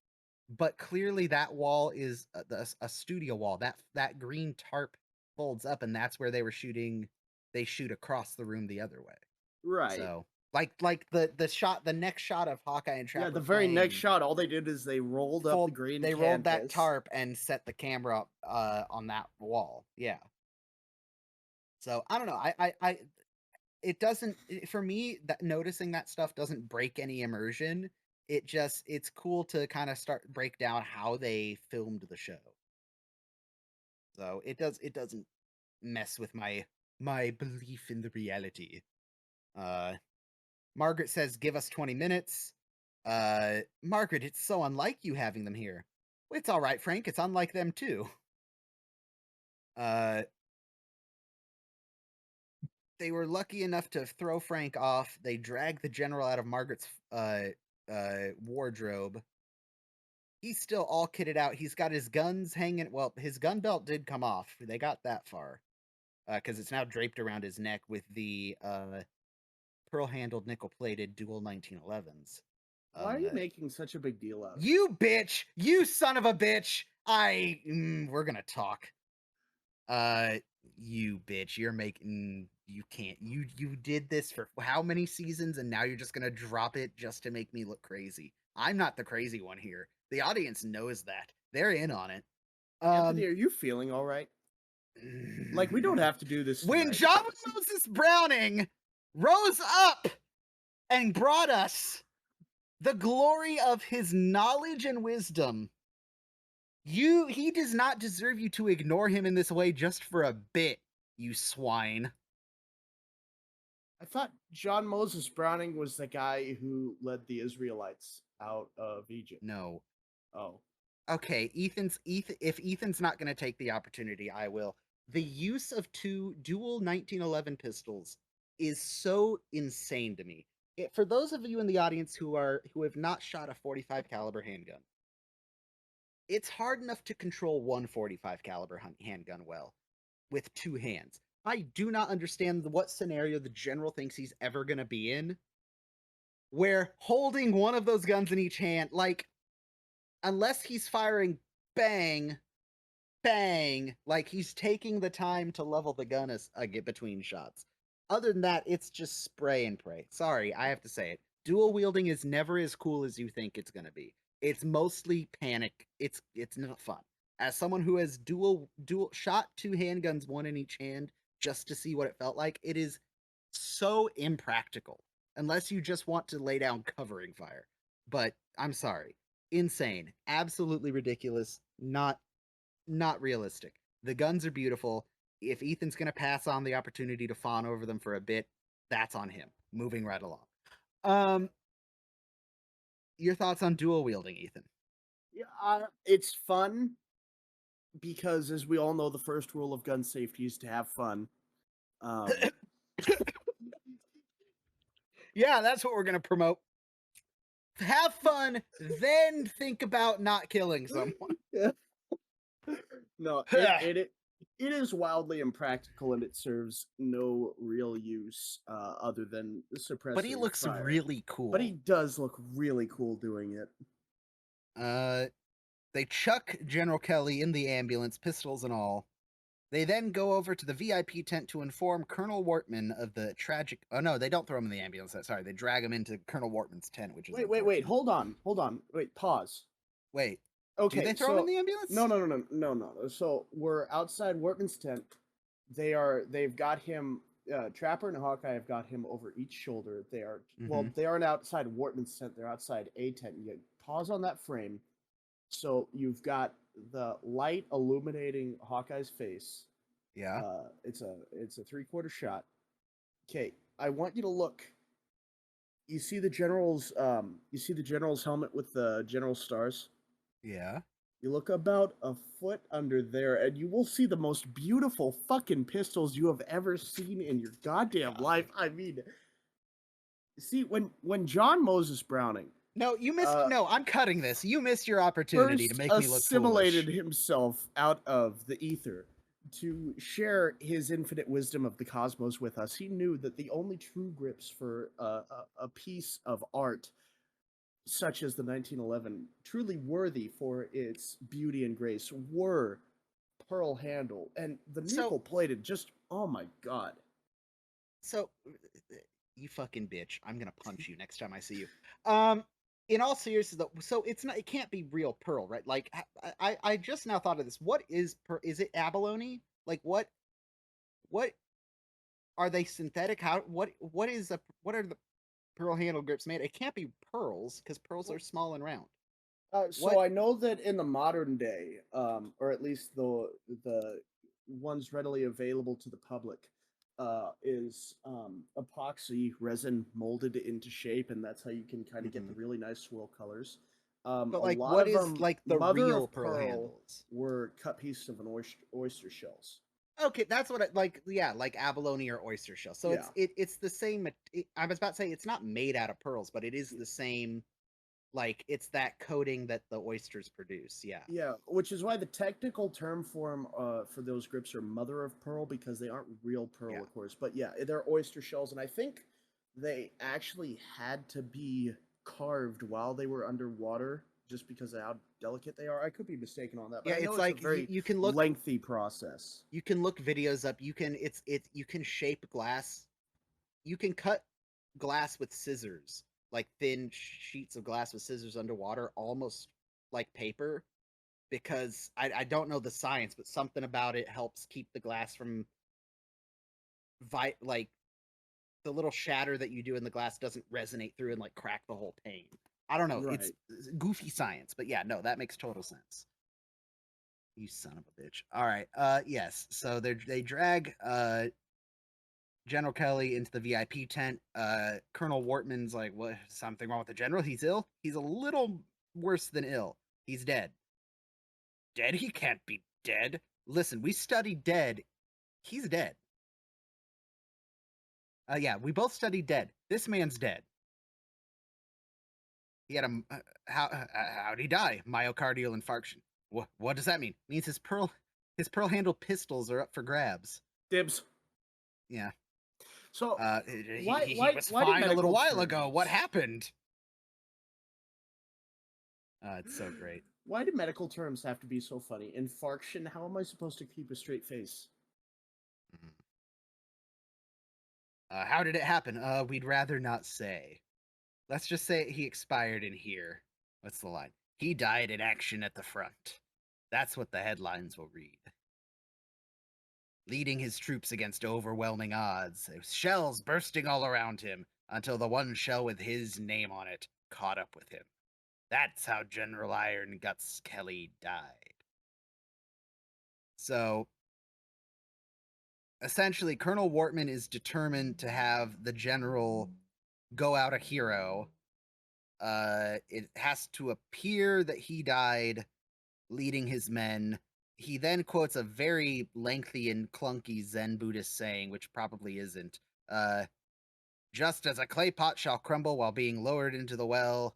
But clearly, that wall is a studio wall. That green tarp folds up, and that's where they were shooting. They shoot across the room the other way. Right. So, the next shot of Hawkeye and Yeah, Trapper the very next playing, shot, all they did is they rolled up the green they rolled that canvas. tarp and set the camera up on that wall. Yeah. So I don't know. It doesn't for me that noticing that stuff doesn't break any immersion. It's cool to kind of start break down how they filmed the show. So it doesn't mess with my belief in the reality. Uh Margaret says give us 20 minutes. Margaret, it's so unlike you having them here. It's all right, Frank. It's unlike them too. Uh they were lucky enough to throw Frank off. They dragged the general out of Margaret's wardrobe. He's still all kitted out. He's got his guns hanging. Well, his gun belt did come off. They got that far because it's now draped around his neck with the pearl-handled, nickel-plated dual 1911s. Why are you making such a big deal out of it? You bitch! You son of a bitch! We're gonna talk. You bitch! You're making. You can't. You did this for how many seasons, and now you're just gonna drop it just to make me look crazy. I'm not the crazy one here. The audience knows that. They're in on it. Anthony, are you feeling all right? Like, we don't have to do this When tonight. John Moses Browning rose up and brought us the glory of his knowledge and wisdom, he does not deserve you to ignore him in this way just for a bit, you swine. I thought John Moses Browning was the guy who led the Israelites out of Egypt. No. Oh. Okay, if Ethan's not going to take the opportunity, I will. The use of two dual 1911 pistols is so insane to me. For those of you in the audience who have not shot a 45 caliber handgun, it's hard enough to control one 45 caliber handgun well with two hands. I do not understand what scenario the general thinks he's ever going to be in where holding one of those guns in each hand, like, unless he's firing bang, bang, like he's taking the time to level the gun as get between shots. Other than that, it's just spray and pray. Sorry, I have to say it. Dual wielding is never as cool as you think it's going to be. It's mostly panic. It's not fun. As someone who has dual shot two handguns, one in each hand, just to see what it felt like, it is so impractical unless you just want to lay down covering fire. But I'm sorry. Insane. Absolutely ridiculous. Not realistic. The guns are beautiful. If Ethan's going to pass on the opportunity to fawn over them for a bit, that's on him. Moving right along. Your thoughts on dual wielding, Ethan? Yeah, it's fun because, as we all know, the first rule of gun safety is to have fun. Yeah, that's what we're going to promote. Have fun, then think about not killing someone. No, it is wildly impractical, and it serves no real use other than suppressing. But he looks fire. really cool. But he does look really cool doing it. They chuck General Kelly in the ambulance, pistols and all. They then go over to the VIP tent to inform Colonel Wortman of the tragic. Oh no, they don't throw him in the ambulance. Sorry, they drag him into Colonel Wortman's tent, which is wait. Hold on. Wait, pause. Wait. Okay, do they throw him in the ambulance? No. So we're outside Wortman's tent. They've got him. Trapper and Hawkeye have got him over each shoulder. They are they aren't outside Wortman's tent. They're outside a tent. You pause on that frame. So you've got the light illuminating Hawkeye's face. Yeah. It's a 3/4 shot. Okay, I want you to look. You see the general's helmet with the general stars? Yeah. You look about a foot under there, and you will see the most beautiful fucking pistols you have ever seen in your goddamn life. I mean, See, when John Moses Browning No, you missed. uh, No, I'm cutting this. You missed your opportunity to first make me look assimilated foolish. himself out of the ether to share his infinite wisdom of the cosmos with us, he knew that the only true grips for a piece of art such as the 1911, truly worthy for its beauty and grace, were pearl handle and the So, nickel plated. Just oh my god! so you fucking bitch. I'm gonna punch you next time I see you. Um, in all seriousness, though, so it's not. It can't be real pearl, right? Like, I just now thought of this. What is pearl? Is it abalone? Like, what are they synthetic? How? What is a? What are the pearl handle grips made? It can't be pearls because pearls are Well, small and round. so What? I know that in the modern day, or at least the ones readily available to the public, is epoxy resin molded into shape, and that's how you can kind of get the Mhm. really nice swirl colors. But A like, lot what of is them, like the mother real of pearl pearl, handles? were cut pieces of an oyster shells. Okay, that's what I like. Yeah, like abalone or oyster shell. So Yeah. it's the same. I was about to say it's not made out of pearls, but it is the same. Like it's that coating that the oysters produce. Yeah, Yeah, which is why the technical term for those grips are mother of pearl because they aren't real pearl, yeah. of course. But yeah, they're oyster shells, and I think they actually had to be carved while they were underwater just because of how delicate they are. I could be mistaken on that, but Yeah, I know it's it's a like very you can look lengthy process. videos up. You can shape glass. You can cut glass with scissors, like thin sheets of glass with scissors underwater, almost like paper. Because I don't know the science, but something about it helps keep the glass from like the little shatter that you do in the glass doesn't resonate through and like crack the whole pane. I don't know. It's Right. goofy science, but yeah, no, that makes total sense. You son of a bitch. All right. Yes. So they drag General Kelly into the VIP tent. Colonel Wortman's like, what? Something wrong with the general? He's ill. He's a little worse than ill. He's dead. Dead? He can't be dead. Listen, we studied dead. He's dead. Yeah, we both studied dead. This man's dead. He had a how'd he die? Myocardial infarction. What does that mean? It means his pearl handle pistols are up for grabs. Dibs. Yeah. So He was why do fine a little medical while ago. What terms happened? It's so great. why do medical terms have to be so funny? Infarction? How am I supposed to keep a straight face? Mhm. How did it happen? We'd rather not say. Let's just say he expired in here. What's the line? He died in action at the front. That's what the headlines will read. Leading his troops against overwhelming odds, shells bursting all around him until the one shell with his name on it caught up with him. That's how General Iron Guts Kelly died. So, essentially, Colonel Wortman is determined to have the general go out a hero. It has to appear that he died leading his men. He then quotes a very lengthy and clunky Zen Buddhist saying, which probably isn't. Uh, just as a clay pot shall crumble while being lowered into the well,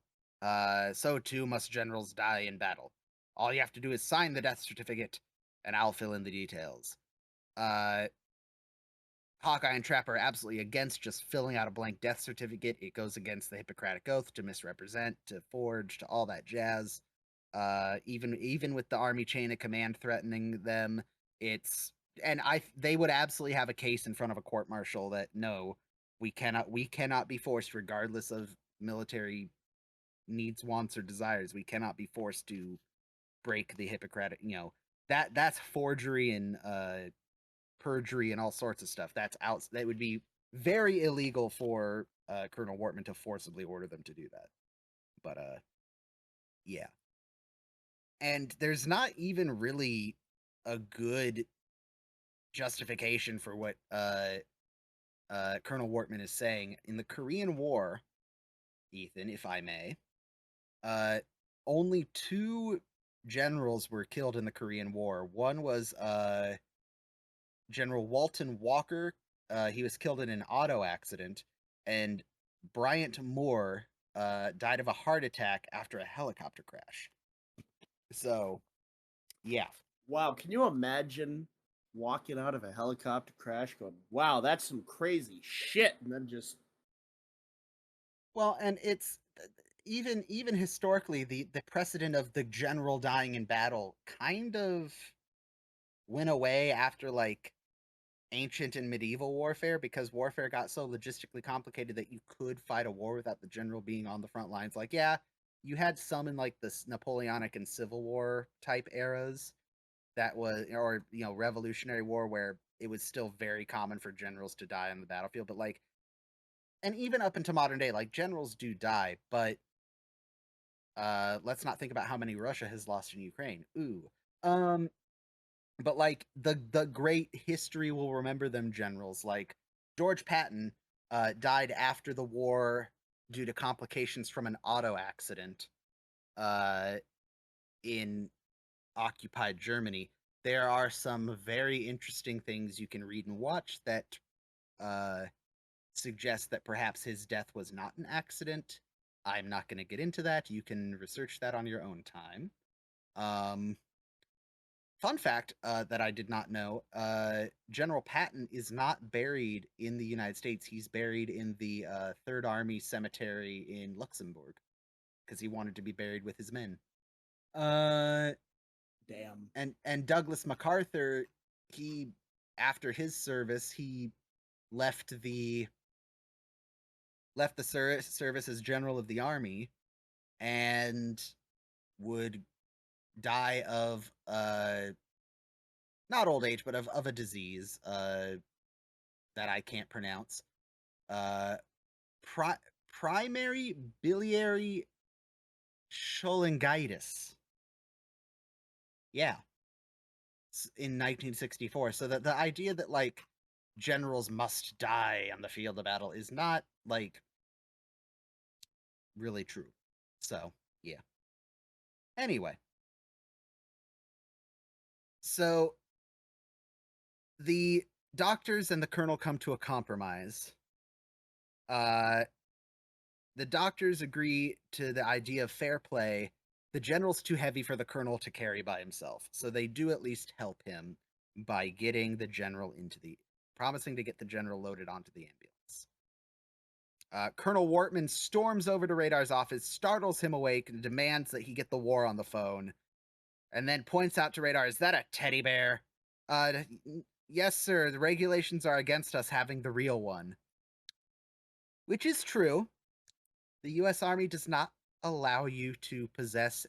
so too must generals die in battle. All you have to do is sign the death certificate, and I'll fill in the details. Uh, Hawkeye and Trapper are absolutely against just filling out a blank death certificate. It goes against the Hippocratic Oath to misrepresent, to forge, to all that jazz. Even with the army chain of command threatening them, it's and they would absolutely have a case in front of a court martial that no, we cannot be forced, regardless of military needs, wants, or desires. We cannot be forced to break the Hippocratic. That's forgery and perjury and all sorts of stuff. That's out. That would be very illegal for Colonel Wortman to forcibly order them to do that. But yeah. And there's not even really a good justification for what Colonel Wortman is saying. In the Korean War, Ethan, if I may, uh, only two generals were killed in the Korean War. One was General Walton Walker. He was killed in an auto accident, and Bryant Moore died of a heart attack after a helicopter crash. So, yeah. Wow, can you imagine walking out of a helicopter crash going, wow, that's some crazy shit, and then just Well, and it's even historically the precedent of the general dying in battle kind of went away after like ancient and medieval warfare because warfare got so logistically complicated that you could fight a war without the general being on the front lines. Like, yeah, you had some in like this Napoleonic and Civil War type eras that was, or Revolutionary War, where it was still very common for generals to die on the battlefield. But like, and even up into modern day, like generals do die, but let's not think about how many Russia has lost in Ukraine. Ooh. Um, but like the great history will remember them generals like George Patton died after the war due to complications from an auto accident uh, in occupied Germany. There are some very interesting things you can read and watch that uh, suggest that perhaps his death was not an accident. I'm not going to get into that. You can research that on your own time. Um, Fun fact that I did not know: General Patton is not buried in the United States. He's buried in the Third Army Cemetery in Luxembourg because he wanted to be buried with his men. Uh, damn. and Douglas MacArthur, he after his service, he left the service as general of the army and would die of not old age, but of a disease that I can't pronounce. Uh, pri- Primary biliary cholangitis. Yeah, in 1964. So that the idea that like generals must die on the field of battle is not like really true. So yeah. Anyway, so the doctors and the colonel come to a compromise. Uh, the doctors agree to the idea of fair play. The general's too heavy for the colonel to carry by himself, so they do at least help him by getting the general promising to get the general loaded onto the ambulance. Colonel Wortman storms over to Radar's office, startles him awake, and demands that he get the war on the phone, and then points out to Radar, "Is that a teddy bear?" Yes, sir. The regulations are against us having the real one. Which is true. The U.S. Army does not allow you to possess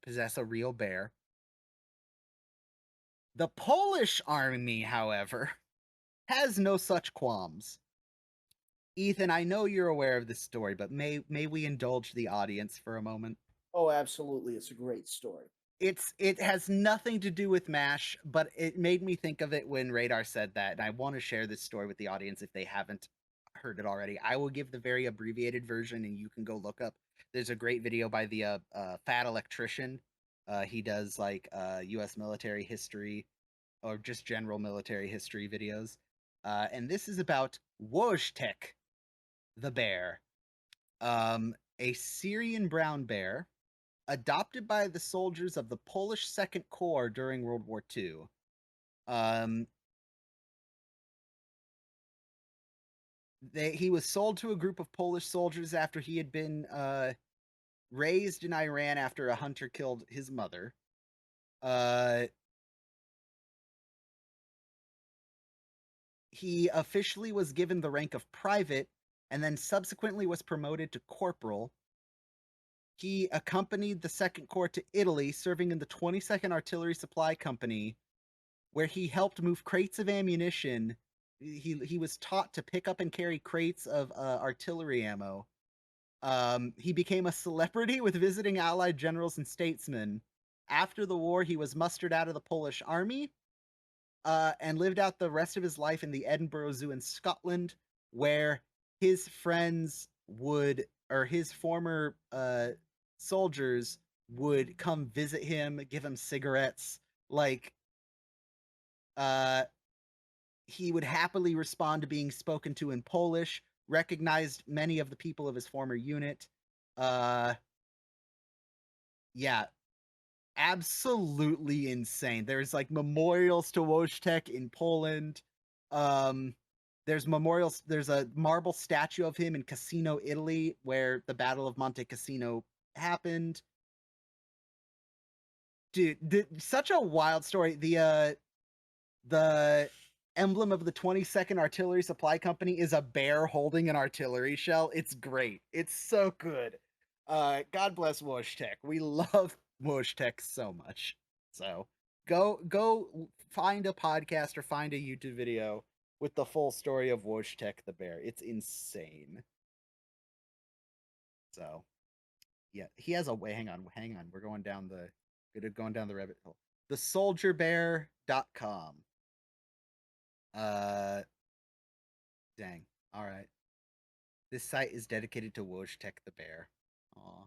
possess a real bear. The Polish Army, however, has no such qualms. Ethan, I know you're aware of this story, but may we indulge the audience for a moment? Oh, absolutely. It's a great story. It has nothing to do with MASH, but it made me think of it when Radar said that, and I want to share this story with the audience if they haven't heard it already. I will give the very abbreviated version, and you can go look up. There's a great video by the Fat Electrician. He does like U.S. military history or just general military history videos, and this is about Wojtek, the bear, a Syrian brown bear adopted by the soldiers of the Polish Second Corps during World War II. Um, he was sold to a group of Polish soldiers after he had been raised in Iran after a hunter killed his mother. He officially was given the rank of private and then subsequently was promoted to corporal. He accompanied the Second Corps to Italy, serving in the 22nd Artillery Supply Company, where he helped move crates of ammunition. He was taught to pick up and carry crates of artillery ammo. He became a celebrity with visiting Allied generals and statesmen. After the war, he was mustered out of the Polish army and lived out the rest of his life in the Edinburgh Zoo in Scotland, where his friends would, or his former soldiers would come visit him, give him cigarettes. Like, uh, he would happily respond to being spoken to in Polish, recognized many of the people of his former unit. Yeah, absolutely insane. There's like memorials to Wojtek in Poland. Um, there's memorials. There's a marble statue of him in Cassino, Italy, where the Battle of Monte Cassino happened. Dude, such a wild story. The emblem of the 22nd Artillery Supply Company is a bear holding an artillery shell. It's great. It's so good. God bless Wojtek. We love Wojtek so much. So go find a podcast or find a YouTube video with the full story of Wojtek the bear. It's insane. So yeah, he has a way. Hang on. We're going down the rabbit hole. TheSoldierBear.com. Uh, dang. All right. This site is dedicated to Wojtek the bear. Aw.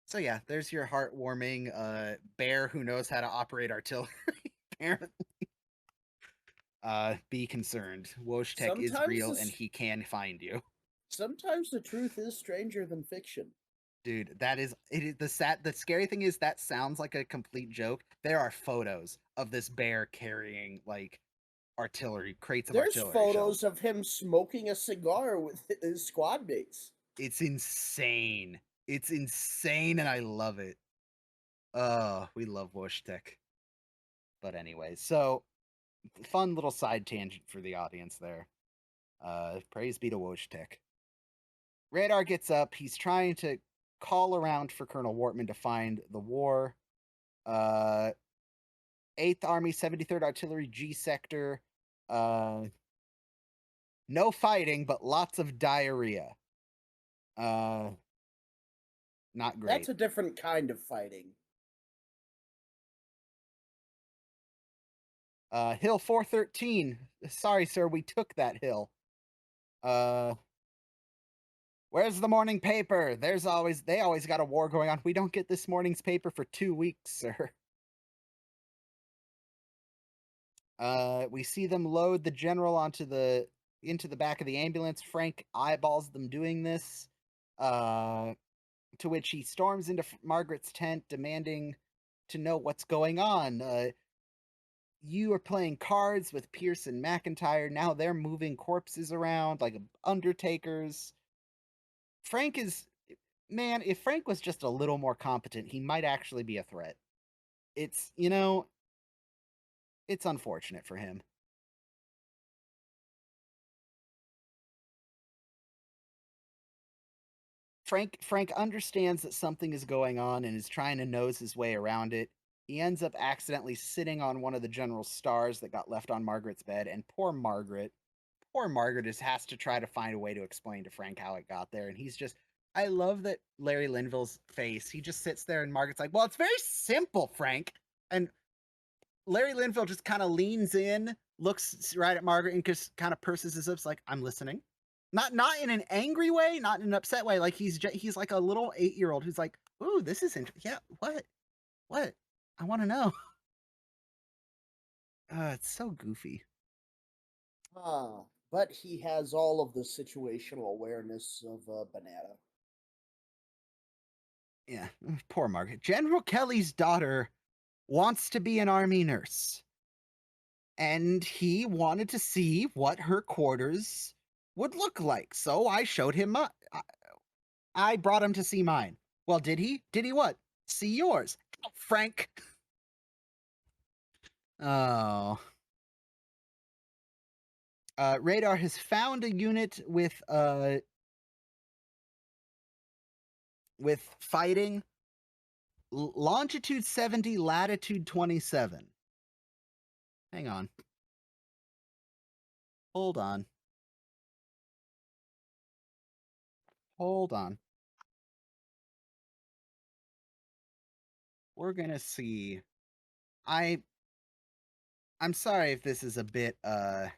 So yeah, there's your heartwarming bear who knows how to operate artillery. Apparently, be concerned. Wojtek is real, and he can find you. Sometimes the truth is stranger than fiction. Dude, that is it. Is the scary thing is that sounds like a complete joke. There are photos of this bear carrying like artillery crates of There's artillery photos shells. of him smoking a cigar with his squad mates. It's insane. It's insane, and I love it. Oh, we love Wojtek. But anyway, so fun little side tangent for the audience there. Praise be to Wojtek. Radar gets up. He's trying to call around for Colonel Wortman to find the war. 8th Army, 73rd Artillery, G Sector. No fighting, but lots of diarrhea. Not great. That's a different kind of fighting. Hill 413. Sorry, sir, we took that hill. Where's the morning paper? They always got a war going on. We don't get this morning's paper for 2 weeks, sir. We see them load the general into the back of the ambulance. Frank eyeballs them doing this. To which he storms into Margaret's tent, demanding to know what's going on. You are playing cards with Pierce and McIntyre. Now they're moving corpses around like undertakers. Frank is, man, if Frank was just a little more competent, he might actually be a threat. It's, it's unfortunate for him. Frank understands that something is going on and is trying to nose his way around it. He ends up accidentally sitting on one of the general's stars that got left on Margaret's bed, and poor Margaret has to try to find a way to explain to Frank how it got there, and he's just, I love that Larry Linville's face. He just sits there and Margaret's like, well, it's very simple, Frank. And Larry Linville just kind of leans in, looks right at Margaret, and just kind of purses his lips like, I'm listening. Not in an angry way, not in an upset way. Like he's like a little 8-year-old who's like, ooh, this is interesting. Yeah, what? I want to know. It's so goofy. But he has all of the situational awareness of a banana. Yeah, poor Margaret. General Kelly's daughter wants to be an army nurse. And he wanted to see what her quarters would look like. So I showed him I brought him to see mine. Well, did he? Did he what? See yours. Oh, Frank. Oh. Radar has found a unit with fighting longitude 70, latitude 27. Hang on. Hold on. We're gonna see. I'm sorry if this is a bit I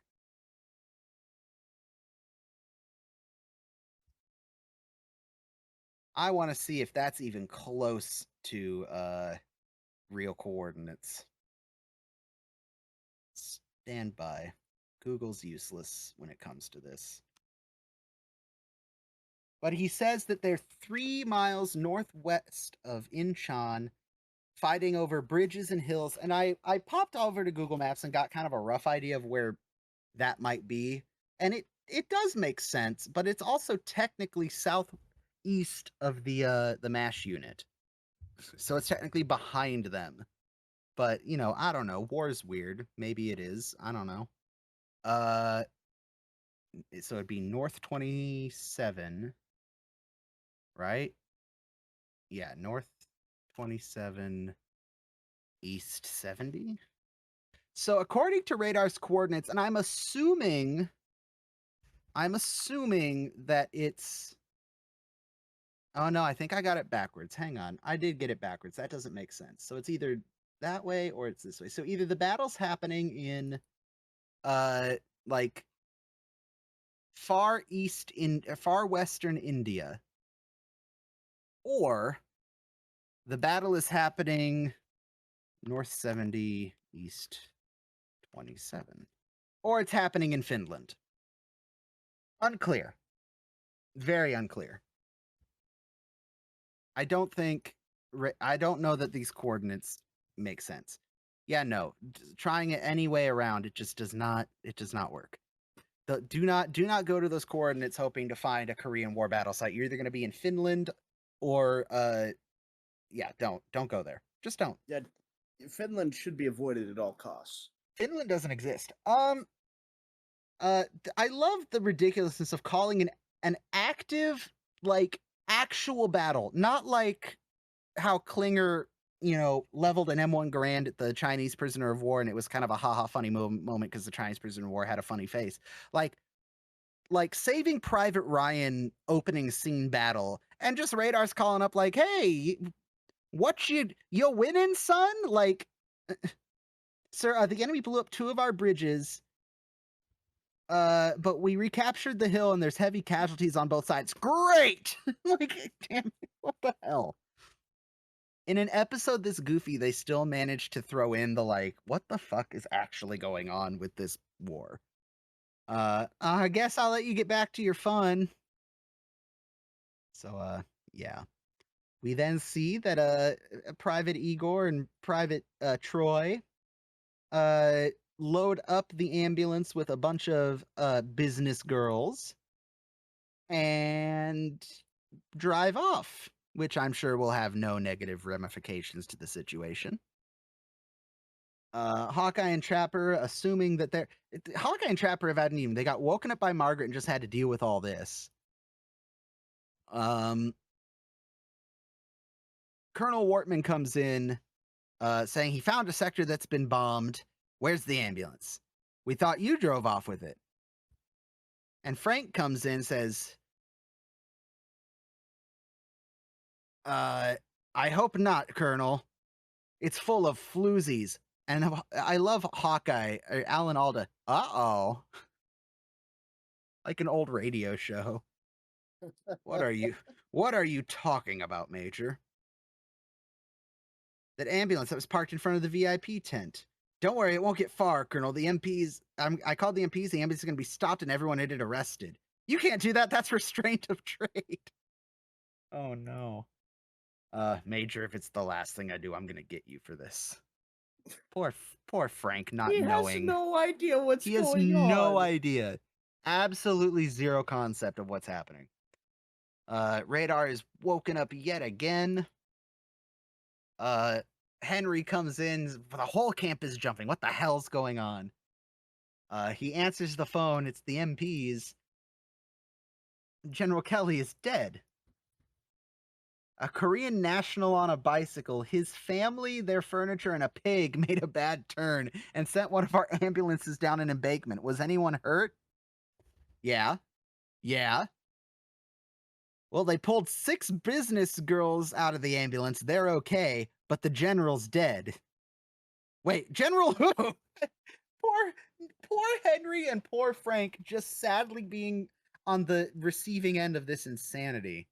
want to see if that's even close to real coordinates. Stand by. Google's useless when it comes to this. But he says that they're 3 miles northwest of Incheon, fighting over bridges and hills. And I popped over to Google Maps and got kind of a rough idea of where that might be. And it does make sense, but it's also technically southeast of the MASH unit. So it's technically behind them. But, you know, I don't know. War is weird. Maybe it is. I don't know. Uh so it'd be north 27, right? Yeah, north 27, east 70. So according to radar's coordinates, and I'm assuming that it's oh no, I think I got it backwards. Hang on. I did get it backwards. That doesn't make sense. So it's either that way or it's this way. So either the battle's happening in uh like far western India, or the battle is happening north 70, east 27, or it's happening in Finland. Unclear. Very unclear. I don't know that these coordinates make sense. Yeah, no. Trying it any way around, it just does not work. Do not go to those coordinates hoping to find a Korean War battle site. You're either going to be in Finland or yeah, don't go there. Just don't. Yeah, Finland should be avoided at all costs. Finland doesn't exist. I love the ridiculousness of calling an active, like, actual battle, not like how Klinger, leveled an M1 Garand at the Chinese prisoner of war, and it was kind of a haha funny moment because the Chinese prisoner of war had a funny face. Like Saving Private Ryan opening scene battle, and just radar's calling up like, "Hey, what you winning, son?" Like, sir, the enemy blew up 2 of our bridges. But we recaptured the hill and there's heavy casualties on both sides. Great! Like, damn it, what the hell? In an episode this goofy, they still managed to throw in the like, what the fuck is actually going on with this war? I guess I'll let you get back to your fun. So, yeah. We then see that Private Igor and Private Troy load up the ambulance with a bunch of business girls and drive off, which I'm sure will have no negative ramifications to the situation. Hawkeye and Trapper, assuming that Hawkeye and Trapper have had an even. They got woken up by Margaret and just had to deal with all this. Colonel Wortman comes in, saying he found a sector that's been bombed. Where's the ambulance? We thought you drove off with it. And Frank comes in, says, I hope not, Colonel. It's full of floozies. And I love Hawkeye, Alan Alda. Uh-oh. Like an old radio show. What are you talking about, Major? That ambulance that was parked in front of the VIP tent. Don't worry, it won't get far, Colonel. The MPs, I called the MPs, the ambulance is going to be stopped and everyone in it arrested. You can't do that. That's restraint of trade. Oh, no. Major, if it's the last thing I do, I'm going to get you for this. Poor Frank, not knowing. He has no idea what's going on. He has no idea. Absolutely zero concept of what's happening. Radar is woken up yet again. Henry comes in. The whole camp is jumping. What the hell's going on? He answers the phone. It's the MPs. General Kelly is dead. A Korean national on a bicycle, his family, their furniture, and a pig made a bad turn and sent one of our ambulances down an embankment. Was anyone hurt? Yeah. Yeah. Well, they pulled 6 business girls out of the ambulance. They're okay, but the general's dead. Wait, General who? Poor Henry and poor Frank just sadly being on the receiving end of this insanity.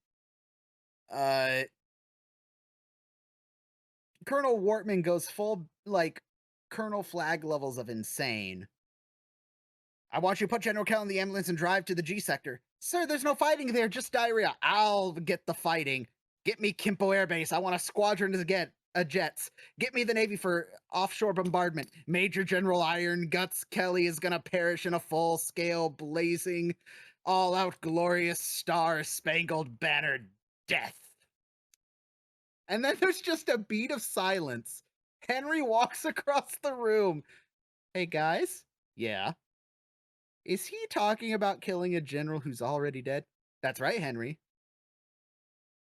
Colonel Wortman goes full, like, Colonel Flag levels of insane. I want you to put General Kell in the ambulance and drive to the G sector. Sir, there's no fighting there, just diarrhea. I'll get the fighting. Get me Kimpo Air Base. I want a squadron to get jets. Get me the Navy for offshore bombardment. Major General Iron Guts Kelly is gonna perish in a full-scale, blazing, all-out, glorious star-spangled banner death. And then there's just a beat of silence. Henry walks across the room. Hey guys? Yeah. Is he talking about killing a general who's already dead? That's right, Henry.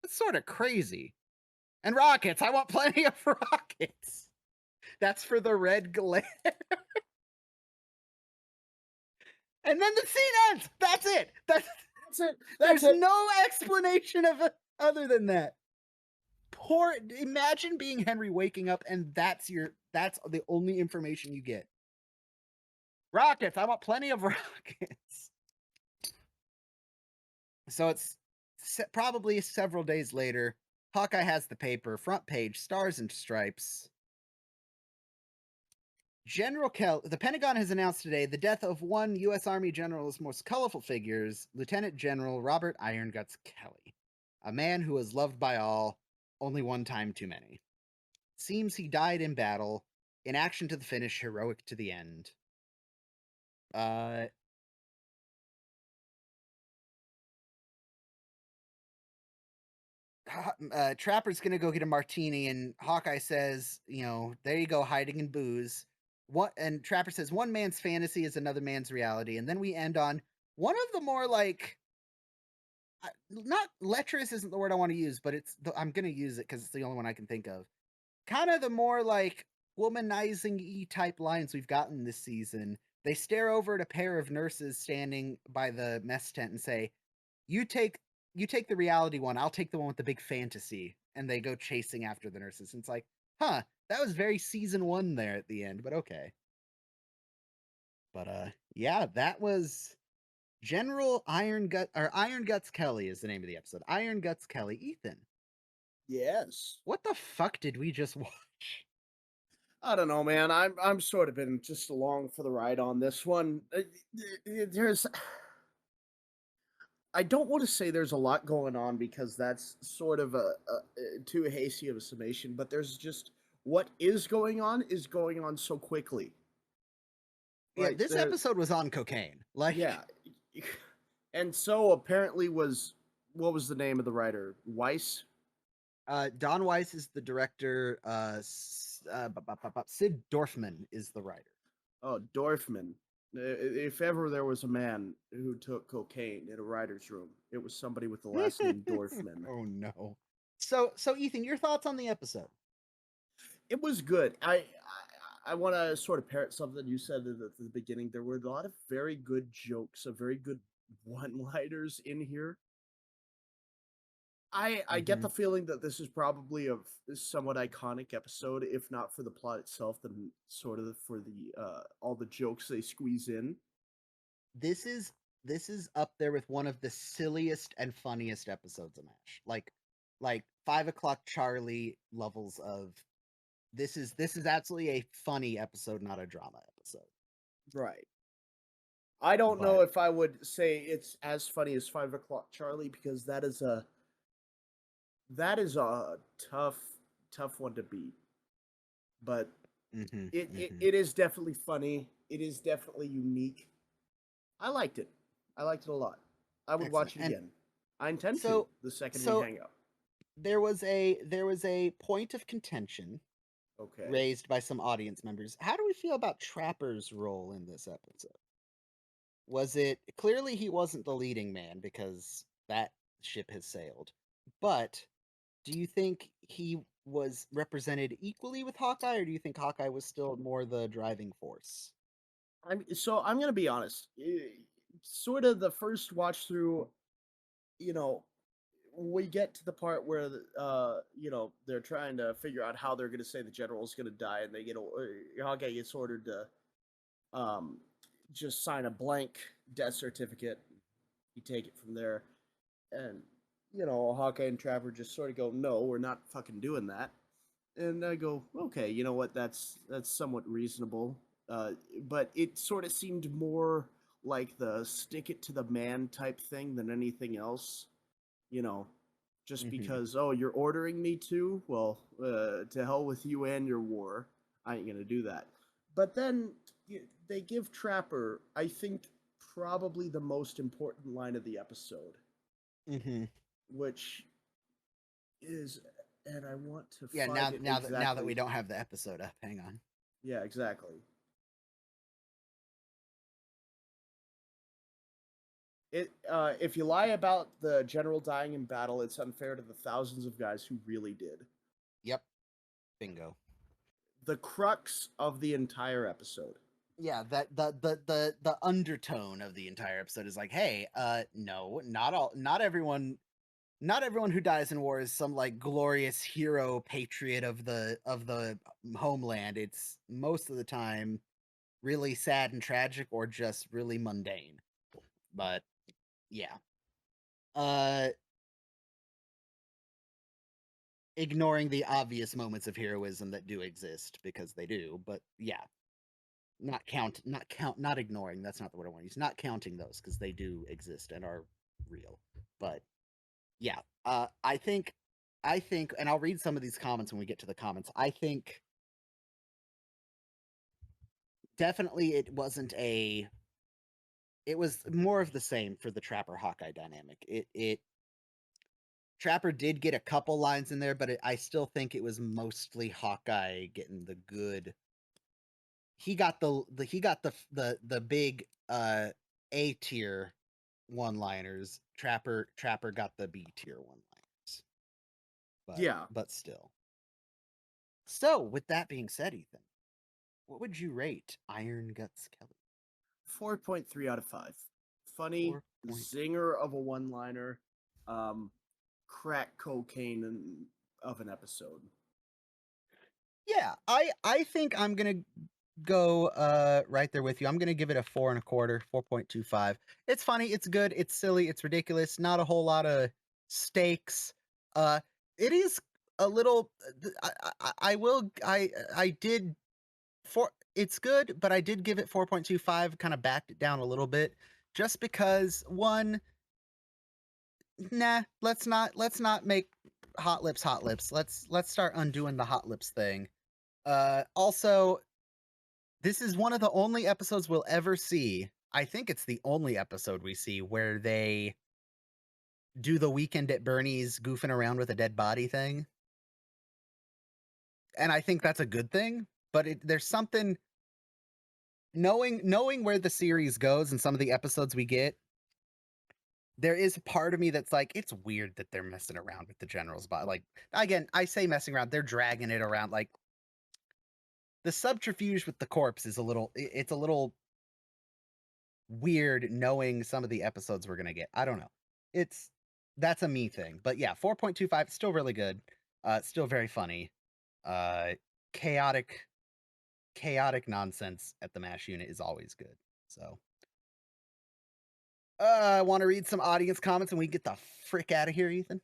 That's sort of crazy. And rockets. I want plenty of rockets. That's for the red glare. And then the scene ends. That's it. That's it. There's no explanation of it other than that. Poor. Imagine being Henry waking up and that's the only information you get. Rockets. I want plenty of rockets. So it's probably several days later. Hawkeye has the paper, front page, stars and stripes. General Kell, the Pentagon has announced today the death of one U.S. Army general's most colorful figures, Lieutenant General Robert Iron Guts Kelly, a man who was loved by all, only one time too many. Seems he died in battle, in action to the finish, heroic to the end. Trapper's gonna go get a martini, and Hawkeye says, there you go, hiding in booze. And Trapper says, one man's fantasy is another man's reality. And then we end on one of the more not lecherous isn't the word I want to use, but I'm gonna use it because it's the only one I can think of. Kind of the more womanizing type lines we've gotten this season. They stare over at a pair of nurses standing by the mess tent and say, you take the reality one, I'll take the one with the big fantasy. And they go chasing after the nurses. And it's like, that was very season 1 there at the end, but okay. But yeah, that was General Iron Guts Kelly is the name of the episode. Iron Guts Kelly. Ethan. Yes. What the fuck did we just watch? I don't know, man. I'm sort of been just along for the ride on this one. I don't want to say there's a lot going on because that's sort of a too hasty of a summation, but there's just what is going on so quickly. Yeah, this episode was on cocaine. Yeah. And so apparently what was the name of the writer? Weiss? Don Weiss is the director. Sid Dorfman is the writer. Oh, Dorfman. If ever there was a man who took cocaine in a writer's room, it was somebody with the last name Dorfman. Oh no. So Ethan, your thoughts on the episode? It was good. I want to sort of parrot something you said at the beginning. There were a lot of very good jokes, very good one-liners in here. I get the feeling that this is probably a somewhat iconic episode, if not for the plot itself, then sort of for the all the jokes they squeeze in. This is up there with one of the silliest and funniest episodes of MASH. Like 5 o'clock Charlie levels of this is absolutely a funny episode, not a drama episode. Right. I don't know if I would say it's as funny as 5 o'clock Charlie, because that is a tough one to beat. But it is definitely funny. It is definitely unique. I liked it. I liked it a lot. I would watch it again. I intend to the second we hang up. There was a point of contention raised by some audience members. How do we feel about Trapper's role in this episode? Was it clearly he wasn't the leading man because that ship has sailed, but do you think he was represented equally with Hawkeye, or do you think Hawkeye was still more the driving force? I'm going to be honest. Sort of the first watch through, we get to the part where they're trying to figure out how they're going to say the general's going to die, and Hawkeye gets ordered to just sign a blank death certificate. You take it from there, and Hawkeye and Trapper just sort of go, no, we're not fucking doing that. And I go, okay, you know what, that's somewhat reasonable. But it sort of seemed more like the stick it to the man type thing than anything else. You know, just because, oh, you're ordering me to? Well, to hell with you and your war. I ain't gonna do that. But then they give Trapper, I think, probably the most important line of the episode, Mm-hmm. which is, and I want to Yeah, find it exactly. now that we don't have the episode up, hang on. Yeah, exactly. If you lie about the general dying in battle, it's unfair to the thousands of guys who really did. Yep. Bingo. The crux of the entire episode. Yeah, that the undertone of the entire episode is like, hey, no, not everyone who dies in war is some like glorious hero patriot of the homeland. It's most of the time really sad and tragic or just really mundane. But yeah. Ignoring the obvious moments of heroism that do exist because they do, but yeah. Not ignoring, that's not the word I want to use. Not counting those because they do exist and are real. But yeah, I think, and I'll read some of these comments when we get to the comments. I think definitely it was more of the same for the Trapper Hawkeye dynamic. Trapper did get a couple lines in there, but I still think it was mostly Hawkeye getting the good. He got the big A tier one-liners. Trapper got the B tier one-liners. But still. So, with that being said, Ethan, what would you rate Iron Guts Kelly? 4.3 out of 5. Funny, zinger of a one-liner, crack cocaine of an episode. Yeah, I think I'm gonna go right there with you. I'm gonna give it a 4 1/4, 4.25. It's funny, it's good, it's silly, it's ridiculous. Not a whole lot of stakes. It is a little. I did it's good, but I did give it 4.25. Kind of backed it down a little bit, just because one. Nah, let's not make hot lips hot lips. Let's start undoing the hot lips thing. Also, this is one of the only episodes we'll ever see. I think it's the only episode we see where they do the Weekend at Bernie's goofing around with a dead body thing. And I think that's a good thing, but there's something knowing where the series goes and some of the episodes we get, there is a part of me that's like, it's weird that they're messing around with the general's body. Like, again, I say messing around, they're dragging it around. Like, the subterfuge with the corpse is it's a little weird knowing some of the episodes we're gonna get. I don't know. That's a me thing. But yeah, 4.25, still really good. Still very funny. Chaotic nonsense at the MASH unit is always good. So I want to read some audience comments and we get the frick out of here, Ethan.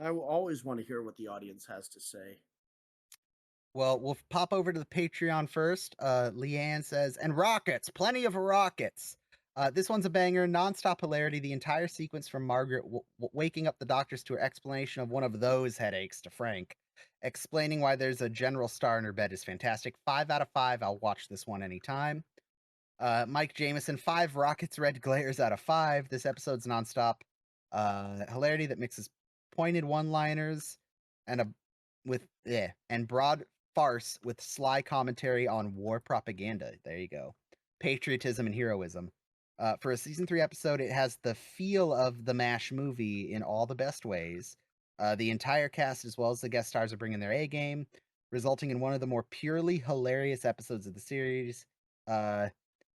I will always want to hear what the audience has to say. Well, we'll pop over to the Patreon first. Leanne says, and rockets, plenty of rockets. This one's a banger, nonstop hilarity. The entire sequence from Margaret waking up the doctors to her explanation of one of those headaches to Frank, explaining why there's a general star in her bed is fantastic. 5 out of 5. I'll watch this one anytime. Mike Jameson, 5 rockets red glares out of 5. This episode's nonstop hilarity that mixes pointed one-liners and broad farce with sly commentary on war propaganda. There you go. Patriotism and heroism. For a season 3 episode, it has the feel of the MASH movie in all the best ways. The entire cast, as well as the guest stars, are bringing their A game, resulting in one of the more purely hilarious episodes of the series.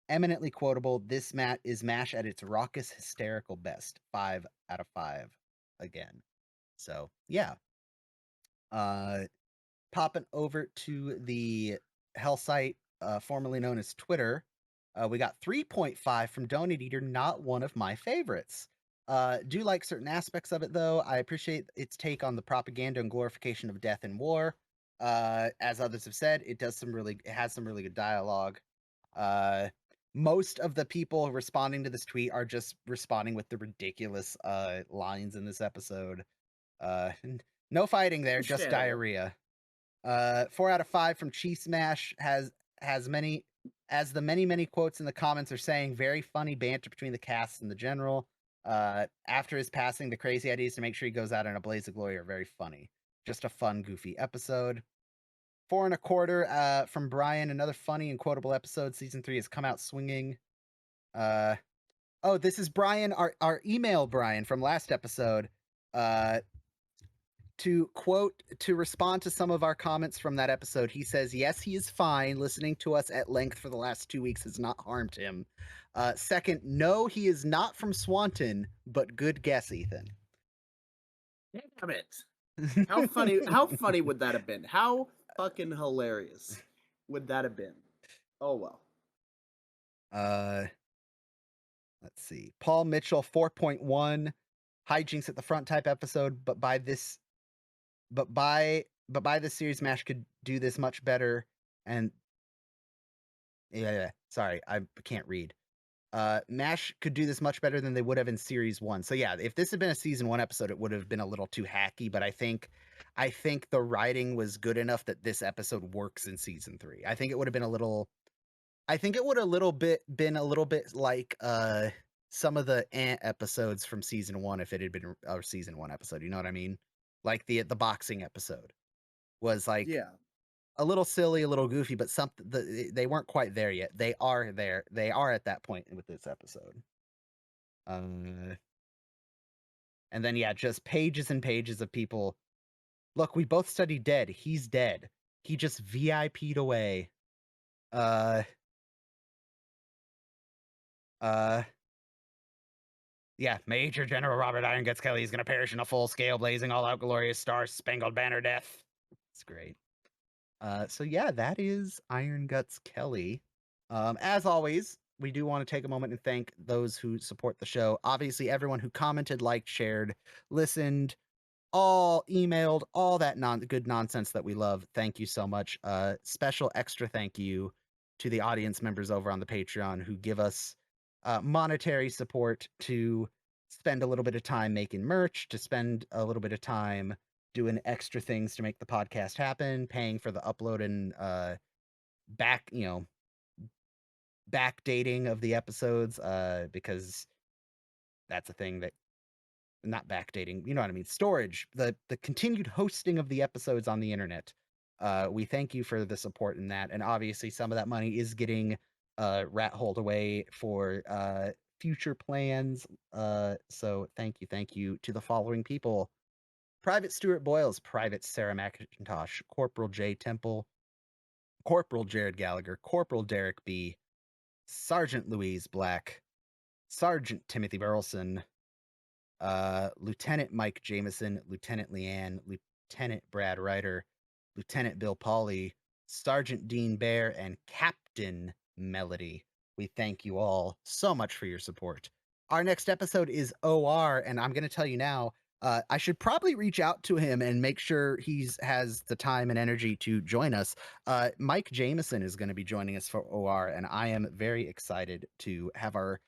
Eminently quotable. This is MASH at its raucous, hysterical best. 5 out of 5 again. So yeah. Popping over to the hell site, formerly known as Twitter. We got 3.5 from Donut Eater, not one of my favorites. Do like certain aspects of it, though. I appreciate its take on the propaganda and glorification of death and war. As others have said, it has some really good dialogue. most of the people responding to this tweet are just responding with the ridiculous lines in this episode. No fighting there, just Understandable. diarrhea. 4 out of 5 from Cheese Smash has many as the many quotes in the comments are saying, very funny banter between the cast and the general. After his passing, the crazy ideas to make sure he goes out in a blaze of glory are very funny. Just a fun, goofy episode. 4 1/4 from Brian. Another funny and quotable episode. Season 3 has come out swinging. Uh, oh, this is Brian, our email Brian from last episode. To respond to some of our comments from that episode, he says, yes, he is fine. Listening to us at length for the last 2 weeks has not harmed him. Second, no, he is not from Swanton, but good guess, Ethan. Damn it. How funny would that have been? How fucking hilarious would that have been? Oh well. Let's see. Paul Mitchell 4.1 hijinks at the front type episode, but by this series Mash could do this much better. And sorry, I can't read. Mash could do this much better than they would have in series 1. So yeah, if this had been a season 1 episode, it would have been a little too hacky, but I think the writing was good enough that this episode works in season 3. I think it would have been been a little bit like some of the episodes from season 1 if it had been a season 1 episode, you know what I mean? Like the boxing episode was like Yeah. a little silly, a little goofy, but they weren't quite there yet. They are there. They are at that point with this episode. And then yeah, just pages and pages of people. Look, we both studied dead. He's dead. He just VIP'd away. Yeah, Major General Robert Iron Guts Kelly is going to perish in a full-scale, blazing all-out, glorious star-spangled banner death. It's great. So yeah, that is Iron Guts Kelly. As always, we do want to take a moment and thank those who support the show. Obviously, everyone who commented, liked, shared, listened, all emailed, all that good nonsense that we love. Thank you so much. Special extra thank you to the audience members over on the Patreon who give us monetary support to spend a little bit of time making merch, to spend a little bit of time doing extra things to make the podcast happen, paying for the upload and backdating of the episodes, because that's a thing that not backdating, you know what I mean, storage, the continued hosting of the episodes on the internet. We thank you for the support in that, and obviously some of that money is getting rat holed away for future plans. So thank you to the following people: Private Stuart Boyles, Private Sarah McIntosh, Corporal J Temple, Corporal Jared Gallagher, Corporal Derek B, Sergeant Louise Black, Sergeant Timothy Burleson, Lieutenant Mike Jameson, Lieutenant Leanne, Lieutenant Brad Ryder, Lieutenant Bill Pauley, Sergeant Dean Bear, and Captain Melody. We thank you all so much for your support. Our next episode is OR, and I'm going to tell you now, I should probably reach out to him and make sure he has the time and energy to join us. Mike Jameson is going to be joining us for OR, and I am very excited to have our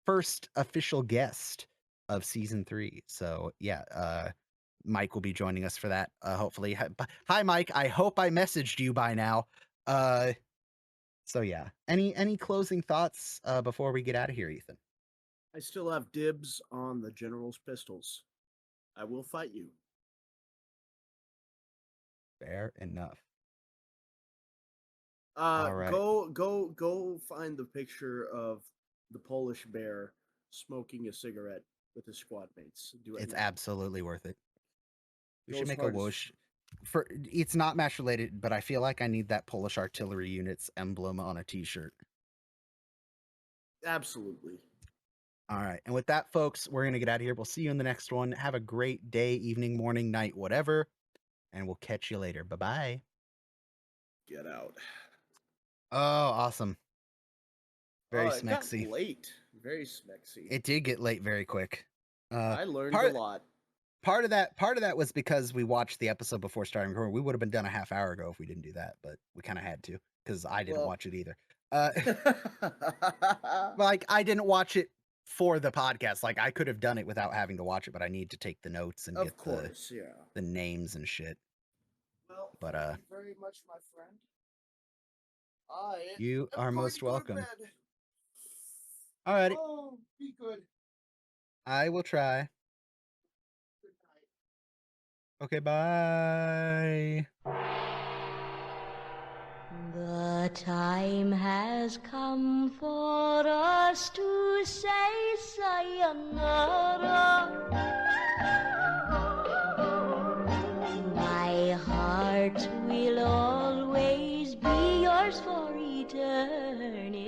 first official guest of season 3. So yeah, Mike will be joining us for that. Hopefully. Hi, Mike. I hope I messaged you by now. So yeah. Any closing thoughts before we get out of here, Ethan? I still have dibs on the General's pistols. I will fight you. Fair enough. All right. Go find the picture of the Polish bear smoking a cigarette with his squad mates. Do it. It's now. absolutely worth it. We Go should as make a hard as- whoosh. It's not Mash related, but I feel like I need that Polish artillery unit's emblem on a t-shirt. Absolutely. All right. And with that, folks, we're going to get out of here. We'll see you in the next one. Have a great day, evening, morning, night, whatever. And we'll catch you later. Bye-bye. Get out. Oh, awesome. Very It got smexy. late. Very smexy. It did get late very quick. I learned a lot. Part of that was because we watched the episode before starting recording. We would have been done a half hour ago if we didn't do that, but we kind of had to because I didn't watch it either. Uh, like, I didn't watch it for the podcast. Like, I could have done it without having to watch it, but I need to take the notes and Of get course, yeah. the names and shit. Well, But, thank you very much, my friend. I you am are going most to go to welcome. bed. Alrighty, Oh, be good. I will try. Good night. Okay, bye. The time has come for us to say sayonara. My heart will always be yours for eternity.